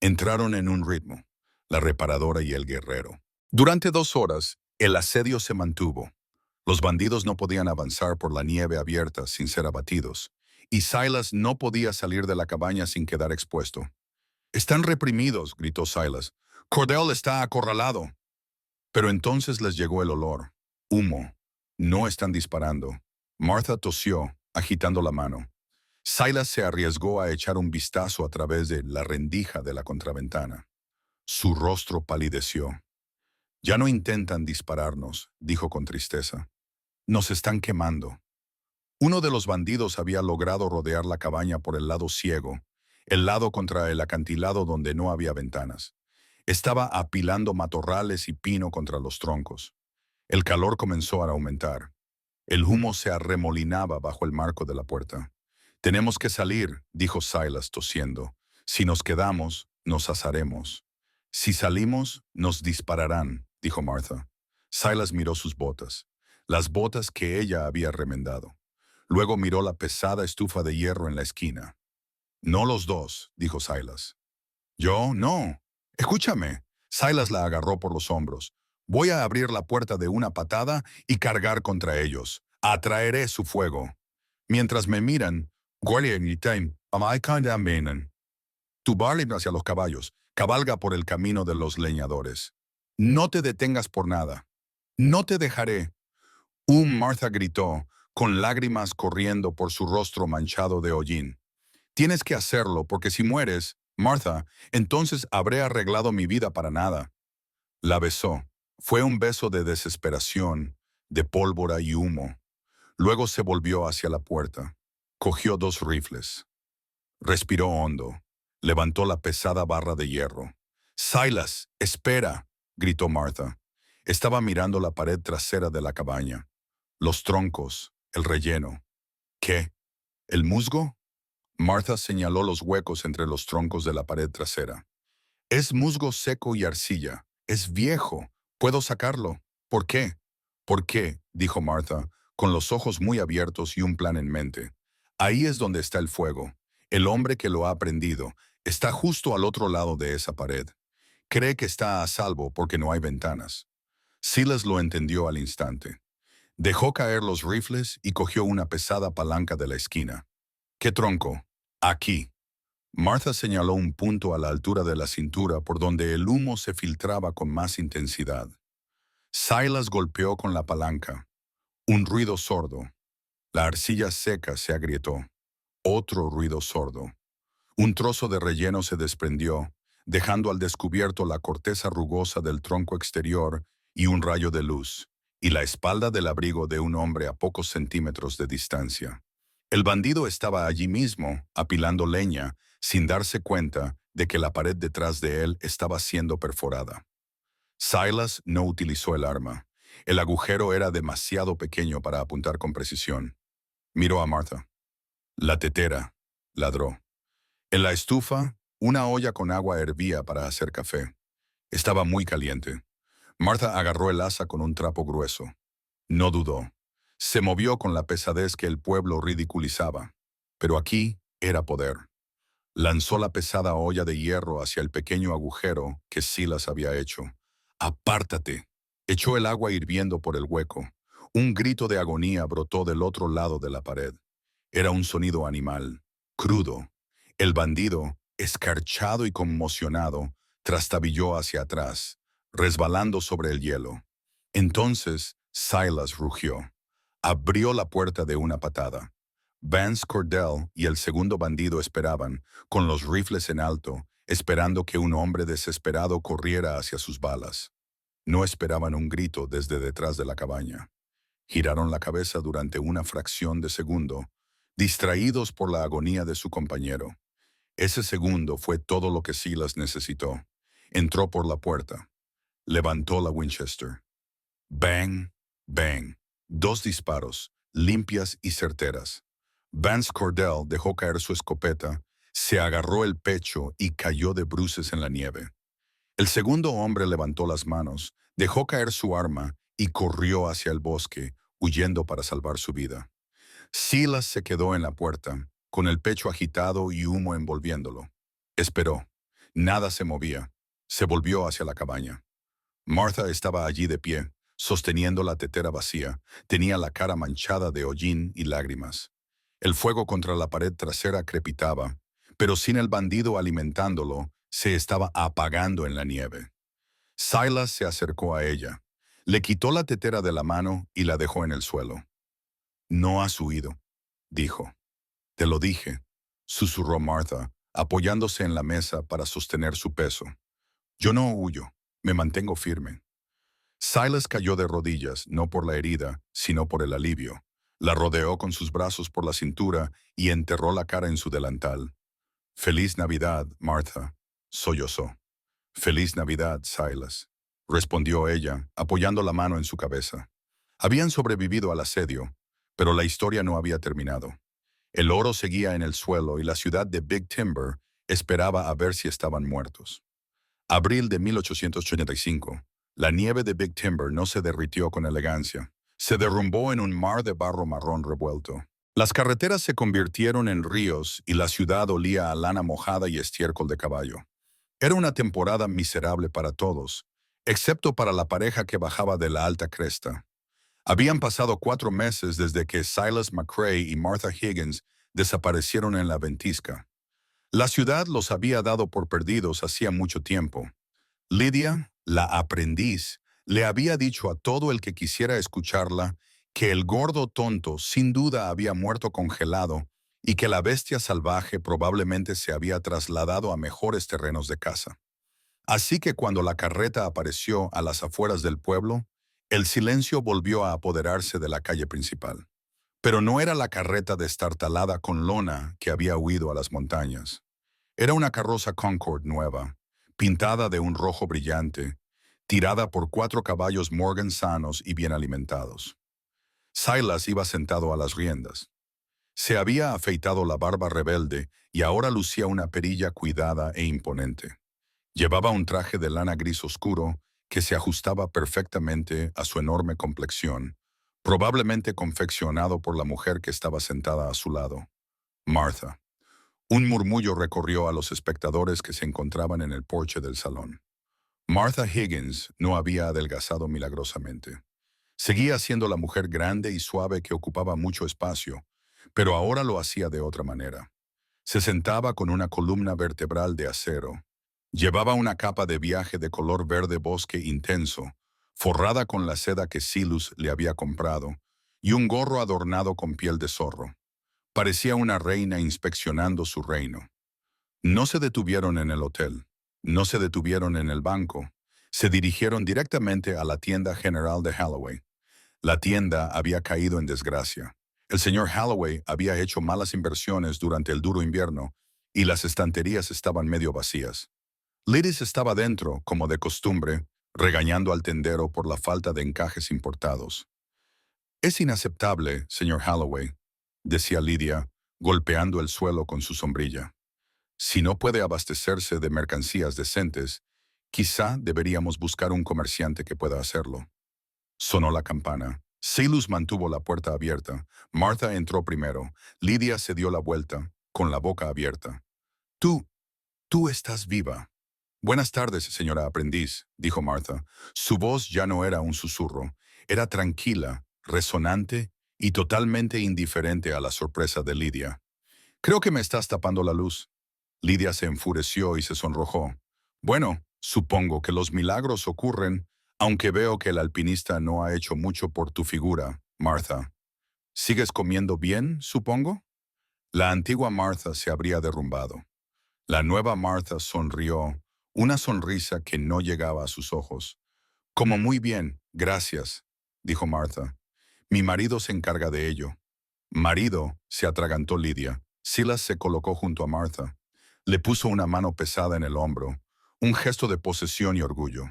Entraron en un ritmo, la reparadora y el guerrero. Durante 2 horas, el asedio se mantuvo. Los bandidos no podían avanzar por la nieve abierta sin ser abatidos, y Silas no podía salir de la cabaña sin quedar expuesto. «Están reprimidos», gritó Silas. «Cordell está acorralado». Pero entonces les llegó el olor. Humo. No están disparando. Martha tosió, agitando la mano. Silas se arriesgó a echar un vistazo a través de la rendija de la contraventana. Su rostro palideció. «Ya no intentan dispararnos», dijo con tristeza. «Nos están quemando». Uno de los bandidos había logrado rodear la cabaña por el lado ciego, el lado contra el acantilado donde no había ventanas. Estaba apilando matorrales y pino contra los troncos. El calor comenzó a aumentar. El humo se arremolinaba bajo el marco de la puerta. «Tenemos que salir», dijo Silas tosiendo. «Si nos quedamos, nos asaremos». «Si salimos, nos dispararán», dijo Martha. Silas miró sus botas, las botas que ella había remendado. Luego miró la pesada estufa de hierro en la esquina. «No los dos», dijo Silas. «Yo, no. Escúchame». Silas la agarró por los hombros. «Voy a abrir la puerta de una patada y cargar contra ellos. Atraeré su fuego. Mientras me miran, tu barley hacia los caballos, cabalga por el camino de los leñadores. No te detengas por nada. No te dejaré». Martha gritó, con lágrimas corriendo por su rostro manchado de hollín. «Tienes que hacerlo, porque si mueres, Martha, entonces habré arreglado mi vida para nada». La besó. Fue un beso de desesperación, de pólvora y humo. Luego se volvió hacia la puerta. Cogió 2 rifles. Respiró hondo. Levantó la pesada barra de hierro. «Silas, espera», gritó Martha. Estaba mirando la pared trasera de la cabaña. Los troncos, el relleno. ¿Qué? ¿El musgo? Martha señaló los huecos entre los troncos de la pared trasera. «Es musgo seco y arcilla. Es viejo. ¿Puedo sacarlo?» «¿Por qué?» «¿Por qué?», dijo Martha, con los ojos muy abiertos y un plan en mente. «Ahí es donde está el fuego. El hombre que lo ha prendido está justo al otro lado de esa pared. Cree que está a salvo porque no hay ventanas». Silas lo entendió al instante. Dejó caer los rifles y cogió una pesada palanca de la esquina. «¿Qué tronco?» «Aquí». Martha señaló un punto a la altura de la cintura por donde el humo se filtraba con más intensidad. Silas golpeó con la palanca. Un ruido sordo. La arcilla seca se agrietó. Otro ruido sordo. Un trozo de relleno se desprendió, dejando al descubierto la corteza rugosa del tronco exterior y un rayo de luz, y la espalda del abrigo de un hombre a pocos centímetros de distancia. El bandido estaba allí mismo, apilando leña, sin darse cuenta de que la pared detrás de él estaba siendo perforada. Silas no utilizó el arma. El agujero era demasiado pequeño para apuntar con precisión. Miró a Martha. «La tetera», ladró. En la estufa, una olla con agua hervía para hacer café. Estaba muy caliente. Martha agarró el asa con un trapo grueso. No dudó. Se movió con la pesadez que el pueblo ridiculizaba. Pero aquí era poder. Lanzó la pesada olla de hierro hacia el pequeño agujero que Silas había hecho. «¡Apártate!», Echó el agua hirviendo por el hueco. Un grito de agonía brotó del otro lado de la pared. Era un sonido animal, crudo. El bandido, escarchado y conmocionado, trastabilló hacia atrás, resbalando sobre el hielo. Entonces Silas rugió. Abrió la puerta de una patada. Vance Cordell y el segundo bandido esperaban, con los rifles en alto, esperando que un hombre desesperado corriera hacia sus balas. No esperaban un grito desde detrás de la cabaña. Giraron la cabeza durante una fracción de segundo, distraídos por la agonía de su compañero. Ese segundo fue todo lo que Silas necesitó. Entró por la puerta. Levantó la Winchester. Bang, bang. Dos disparos, limpias y certeras. Vance Cordell dejó caer su escopeta, se agarró el pecho y cayó de bruces en la nieve. El segundo hombre levantó las manos, dejó caer su arma y corrió hacia el bosque, huyendo para salvar su vida. Silas se quedó en la puerta, con el pecho agitado y humo envolviéndolo. Esperó. Nada se movía. Se volvió hacia la cabaña. Martha estaba allí de pie, sosteniendo la tetera vacía. Tenía la cara manchada de hollín y lágrimas. El fuego contra la pared trasera crepitaba, pero sin el bandido alimentándolo, se estaba apagando en la nieve. Silas se acercó a ella. Le quitó la tetera de la mano y la dejó en el suelo. «No has huido», dijo. «Te lo dije», susurró Martha, apoyándose en la mesa para sostener su peso. «Yo no huyo, me mantengo firme». Silas cayó de rodillas, no por la herida, sino por el alivio. La rodeó con sus brazos por la cintura y enterró la cara en su delantal. «Feliz Navidad, Martha», sollozó. «Feliz Navidad, Silas», respondió ella, apoyando la mano en su cabeza. Habían sobrevivido al asedio, pero la historia no había terminado. El oro seguía en el suelo y la ciudad de Big Timber esperaba a ver si estaban muertos. Abril de 1885. La nieve de Big Timber no se derritió con elegancia. Se derrumbó en un mar de barro marrón revuelto. Las carreteras se convirtieron en ríos y la ciudad olía a lana mojada y estiércol de caballo. Era una temporada miserable para todos, excepto para la pareja que bajaba de la alta cresta. Habían pasado 4 meses desde que Silas McCrae y Martha Higgins desaparecieron en la ventisca. La ciudad los había dado por perdidos hacía mucho tiempo. Lydia, la aprendiz, le había dicho a todo el que quisiera escucharla que el gordo tonto sin duda había muerto congelado y que la bestia salvaje probablemente se había trasladado a mejores terrenos de caza. Así que cuando la carreta apareció a las afueras del pueblo, el silencio volvió a apoderarse de la calle principal. Pero no era la carreta destartalada con lona que había huido a las montañas. Era una carroza Concord nueva, pintada de un rojo brillante, tirada por 4 caballos Morgan sanos y bien alimentados. Silas iba sentado a las riendas. Se había afeitado la barba rebelde y ahora lucía una perilla cuidada e imponente. Llevaba un traje de lana gris oscuro que se ajustaba perfectamente a su enorme complexión, probablemente confeccionado por la mujer que estaba sentada a su lado, Martha. Un murmullo recorrió a los espectadores que se encontraban en el porche del salón. Martha Higgins no había adelgazado milagrosamente. Seguía siendo la mujer grande y suave que ocupaba mucho espacio, pero ahora lo hacía de otra manera. Se sentaba con una columna vertebral de acero. Llevaba una capa de viaje de color verde bosque intenso, forrada con la seda que Silas le había comprado, y un gorro adornado con piel de zorro. Parecía una reina inspeccionando su reino. No se detuvieron en el hotel, no se detuvieron en el banco, se dirigieron directamente a la tienda general de Halloway. La tienda había caído en desgracia. El señor Halloway había hecho malas inversiones durante el duro invierno y las estanterías estaban medio vacías. Lidis estaba dentro, como de costumbre, regañando al tendero por la falta de encajes importados. «Es inaceptable, señor Halloway», decía Lydia, golpeando el suelo con su sombrilla. «Si no puede abastecerse de mercancías decentes, quizá deberíamos buscar un comerciante que pueda hacerlo». Sonó la campana. Silas mantuvo la puerta abierta. Martha entró primero. Lydia se dio la vuelta, con la boca abierta. «Tú estás viva», Buenas tardes, señora aprendiz, dijo Martha. Su voz ya no era un susurro, era tranquila, resonante y totalmente indiferente a la sorpresa de Lidia. Creo que me estás tapando la luz. Lidia se enfureció y se sonrojó. Bueno, supongo que los milagros ocurren, aunque veo que el alpinista no ha hecho mucho por tu figura, Martha. ¿Sigues comiendo bien, supongo? La antigua Martha se habría derrumbado. La nueva Martha sonrió, una sonrisa que no llegaba a sus ojos. Como muy bien, gracias, dijo Martha. Mi marido se encarga de ello. Marido, se atragantó Lidia. Silas se colocó junto a Martha. Le puso una mano pesada en el hombro, un gesto de posesión y orgullo.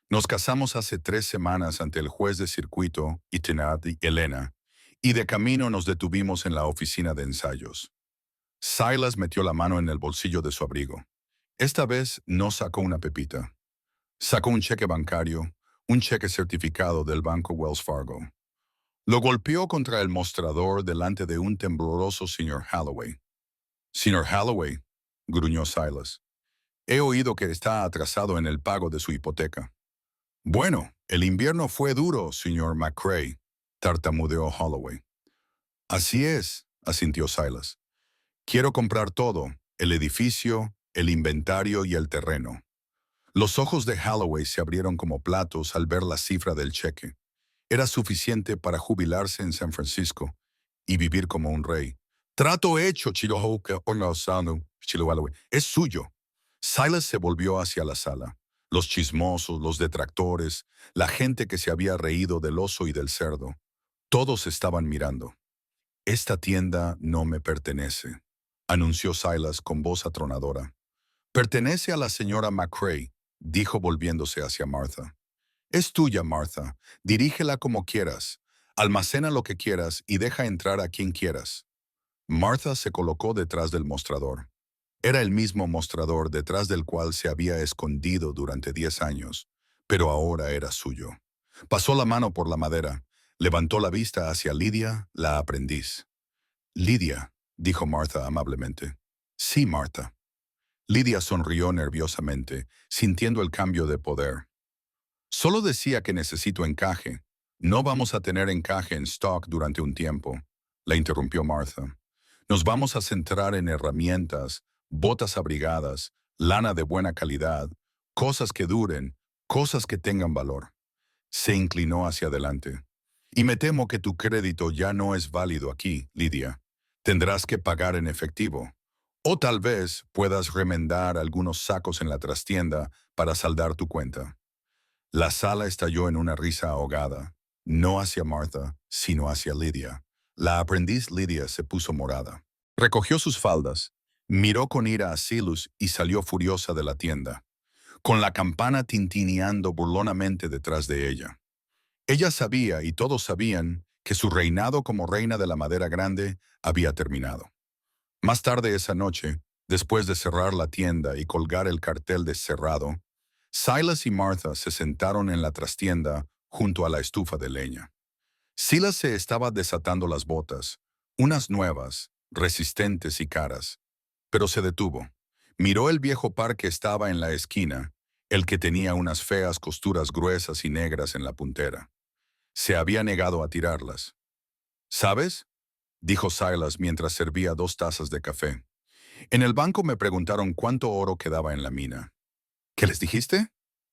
Nos casamos hace 3 semanas ante el juez de circuito, Itinat y Elena, y de camino nos detuvimos en la oficina de ensayos. Silas metió la mano en el bolsillo de su abrigo. Esta vez no sacó una pepita. Sacó un cheque bancario, un cheque certificado del banco Wells Fargo. Lo golpeó contra el mostrador delante de un tembloroso señor Holloway. Señor Holloway, gruñó Silas. He oído que está atrasado en el pago de su hipoteca. Bueno, el invierno fue duro, señor McCrae, tartamudeó Holloway. Así es, asintió Silas. Quiero comprar todo, el edificio, el inventario y el terreno. Los ojos de Holloway se abrieron como platos al ver la cifra del cheque. Era suficiente para jubilarse en San Francisco y vivir como un rey. Trato hecho, Holloway. Es suyo. Silas se volvió hacia la sala. Los chismosos, los detractores, la gente que se había reído del oso y del cerdo. Todos estaban mirando. Esta tienda no me pertenece, anunció Silas con voz atronadora. Pertenece a la señora McCrae, dijo volviéndose hacia Martha. Es tuya, Martha. Dirígela como quieras. Almacena lo que quieras y deja entrar a quien quieras. Martha se colocó detrás del mostrador. Era el mismo mostrador detrás del cual se había escondido durante 10 años, pero ahora era suyo. Pasó la mano por la madera, levantó la vista hacia Lidia, la aprendiz. Lidia, dijo Martha amablemente. Sí, Martha. Lidia sonrió nerviosamente, sintiendo el cambio de poder. Solo decía que necesito encaje. No vamos a tener encaje en stock durante un tiempo, la interrumpió Martha. Nos vamos a centrar en herramientas, botas abrigadas, lana de buena calidad, cosas que duren, cosas que tengan valor. Se inclinó hacia adelante. Y me temo que tu crédito ya no es válido aquí, Lidia. Tendrás que pagar en efectivo. O tal vez puedas remendar algunos sacos en la trastienda para saldar tu cuenta. La sala estalló en una risa ahogada, no hacia Martha, sino hacia Lidia. La aprendiz Lidia se puso morada. Recogió sus faldas, miró con ira a Silas y salió furiosa de la tienda, con la campana tintineando burlonamente detrás de ella. Ella sabía, y todos sabían, que su reinado como reina de la madera grande había terminado. Más tarde esa noche, después de cerrar la tienda y colgar el cartel de cerrado, Silas y Martha se sentaron en la trastienda junto a la estufa de leña. Silas se estaba desatando las botas, unas nuevas, resistentes y caras, pero se detuvo. Miró el viejo par que estaba en la esquina, el que tenía unas feas costuras gruesas y negras en la puntera. Se había negado a tirarlas. ¿Sabes?, dijo Silas mientras servía 2 tazas de café. En el banco me preguntaron cuánto oro quedaba en la mina. ¿Qué les dijiste?,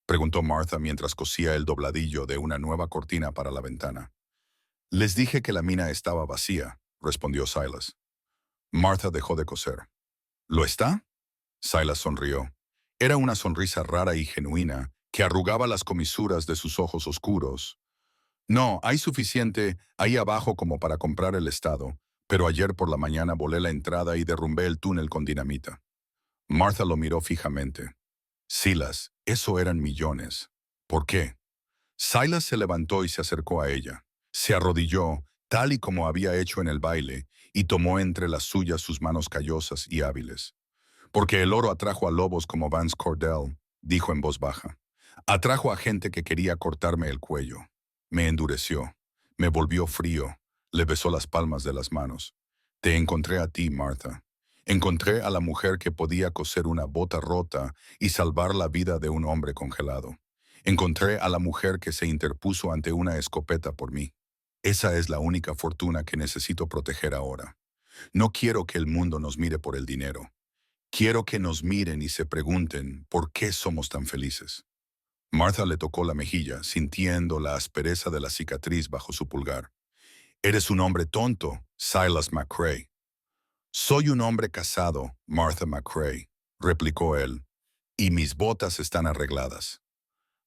preguntó Martha mientras cosía el dobladillo de una nueva cortina para la ventana. Les dije que la mina estaba vacía, respondió Silas. Martha dejó de coser. ¿Lo está? Silas sonrió. Era una sonrisa rara y genuina que arrugaba las comisuras de sus ojos oscuros. No, hay suficiente ahí abajo como para comprar el estado, pero ayer por la mañana volé la entrada y derrumbé el túnel con dinamita. Martha lo miró fijamente. Silas, eso eran millones. ¿Por qué? Silas se levantó y se acercó a ella. Se arrodilló, tal y como había hecho en el baile, y tomó entre las suyas sus manos callosas y hábiles. Porque el oro atrajo a lobos como Vance Cordell, dijo en voz baja. Atrajo a gente que quería cortarme el cuello. Me endureció. Me volvió frío. Le besó las palmas de las manos. Te encontré a ti, Martha. Encontré a la mujer que podía coser una bota rota y salvar la vida de un hombre congelado. Encontré a la mujer que se interpuso ante una escopeta por mí. Esa es la única fortuna que necesito proteger ahora. No quiero que el mundo nos mire por el dinero. Quiero que nos miren y se pregunten por qué somos tan felices. Martha le tocó la mejilla, sintiendo la aspereza de la cicatriz bajo su pulgar. Eres un hombre tonto, Silas McCrae. Soy un hombre casado, Martha McCrae, replicó él, y mis botas están arregladas.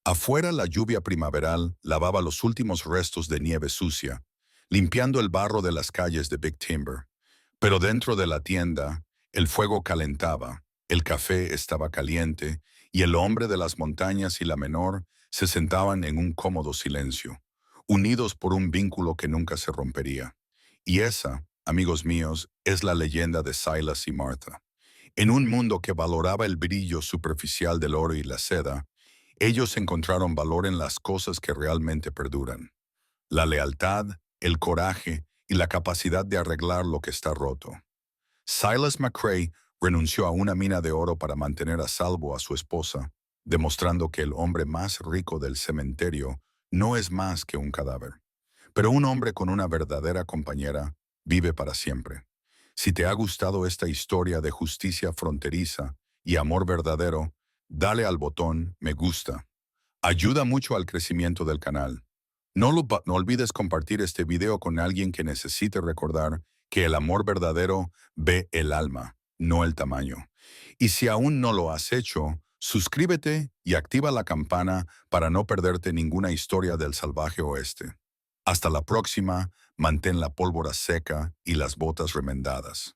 Afuera la lluvia primaveral lavaba los últimos restos de nieve sucia, limpiando el barro de las calles de Big Timber. Pero dentro de la tienda, el fuego calentaba, el café estaba caliente, y el hombre de las montañas y la menor se sentaban en un cómodo silencio, unidos por un vínculo que nunca se rompería. Y esa, amigos míos, es la leyenda de Silas y Martha. En un mundo que valoraba el brillo superficial del oro y la seda, ellos encontraron valor en las cosas que realmente perduran. La lealtad, el coraje y la capacidad de arreglar lo que está roto. Silas McCrae renunció a una mina de oro para mantener a salvo a su esposa, demostrando que el hombre más rico del cementerio no es más que un cadáver. Pero un hombre con una verdadera compañera vive para siempre. Si te ha gustado esta historia de justicia fronteriza y amor verdadero, dale al botón me gusta. Ayuda mucho al crecimiento del canal. No olvides compartir este video con alguien que necesite recordar que el amor verdadero ve el alma, no el tamaño. Y si aún no lo has hecho, suscríbete y activa la campana para no perderte ninguna historia del salvaje oeste. Hasta la próxima, mantén la pólvora seca y las botas remendadas.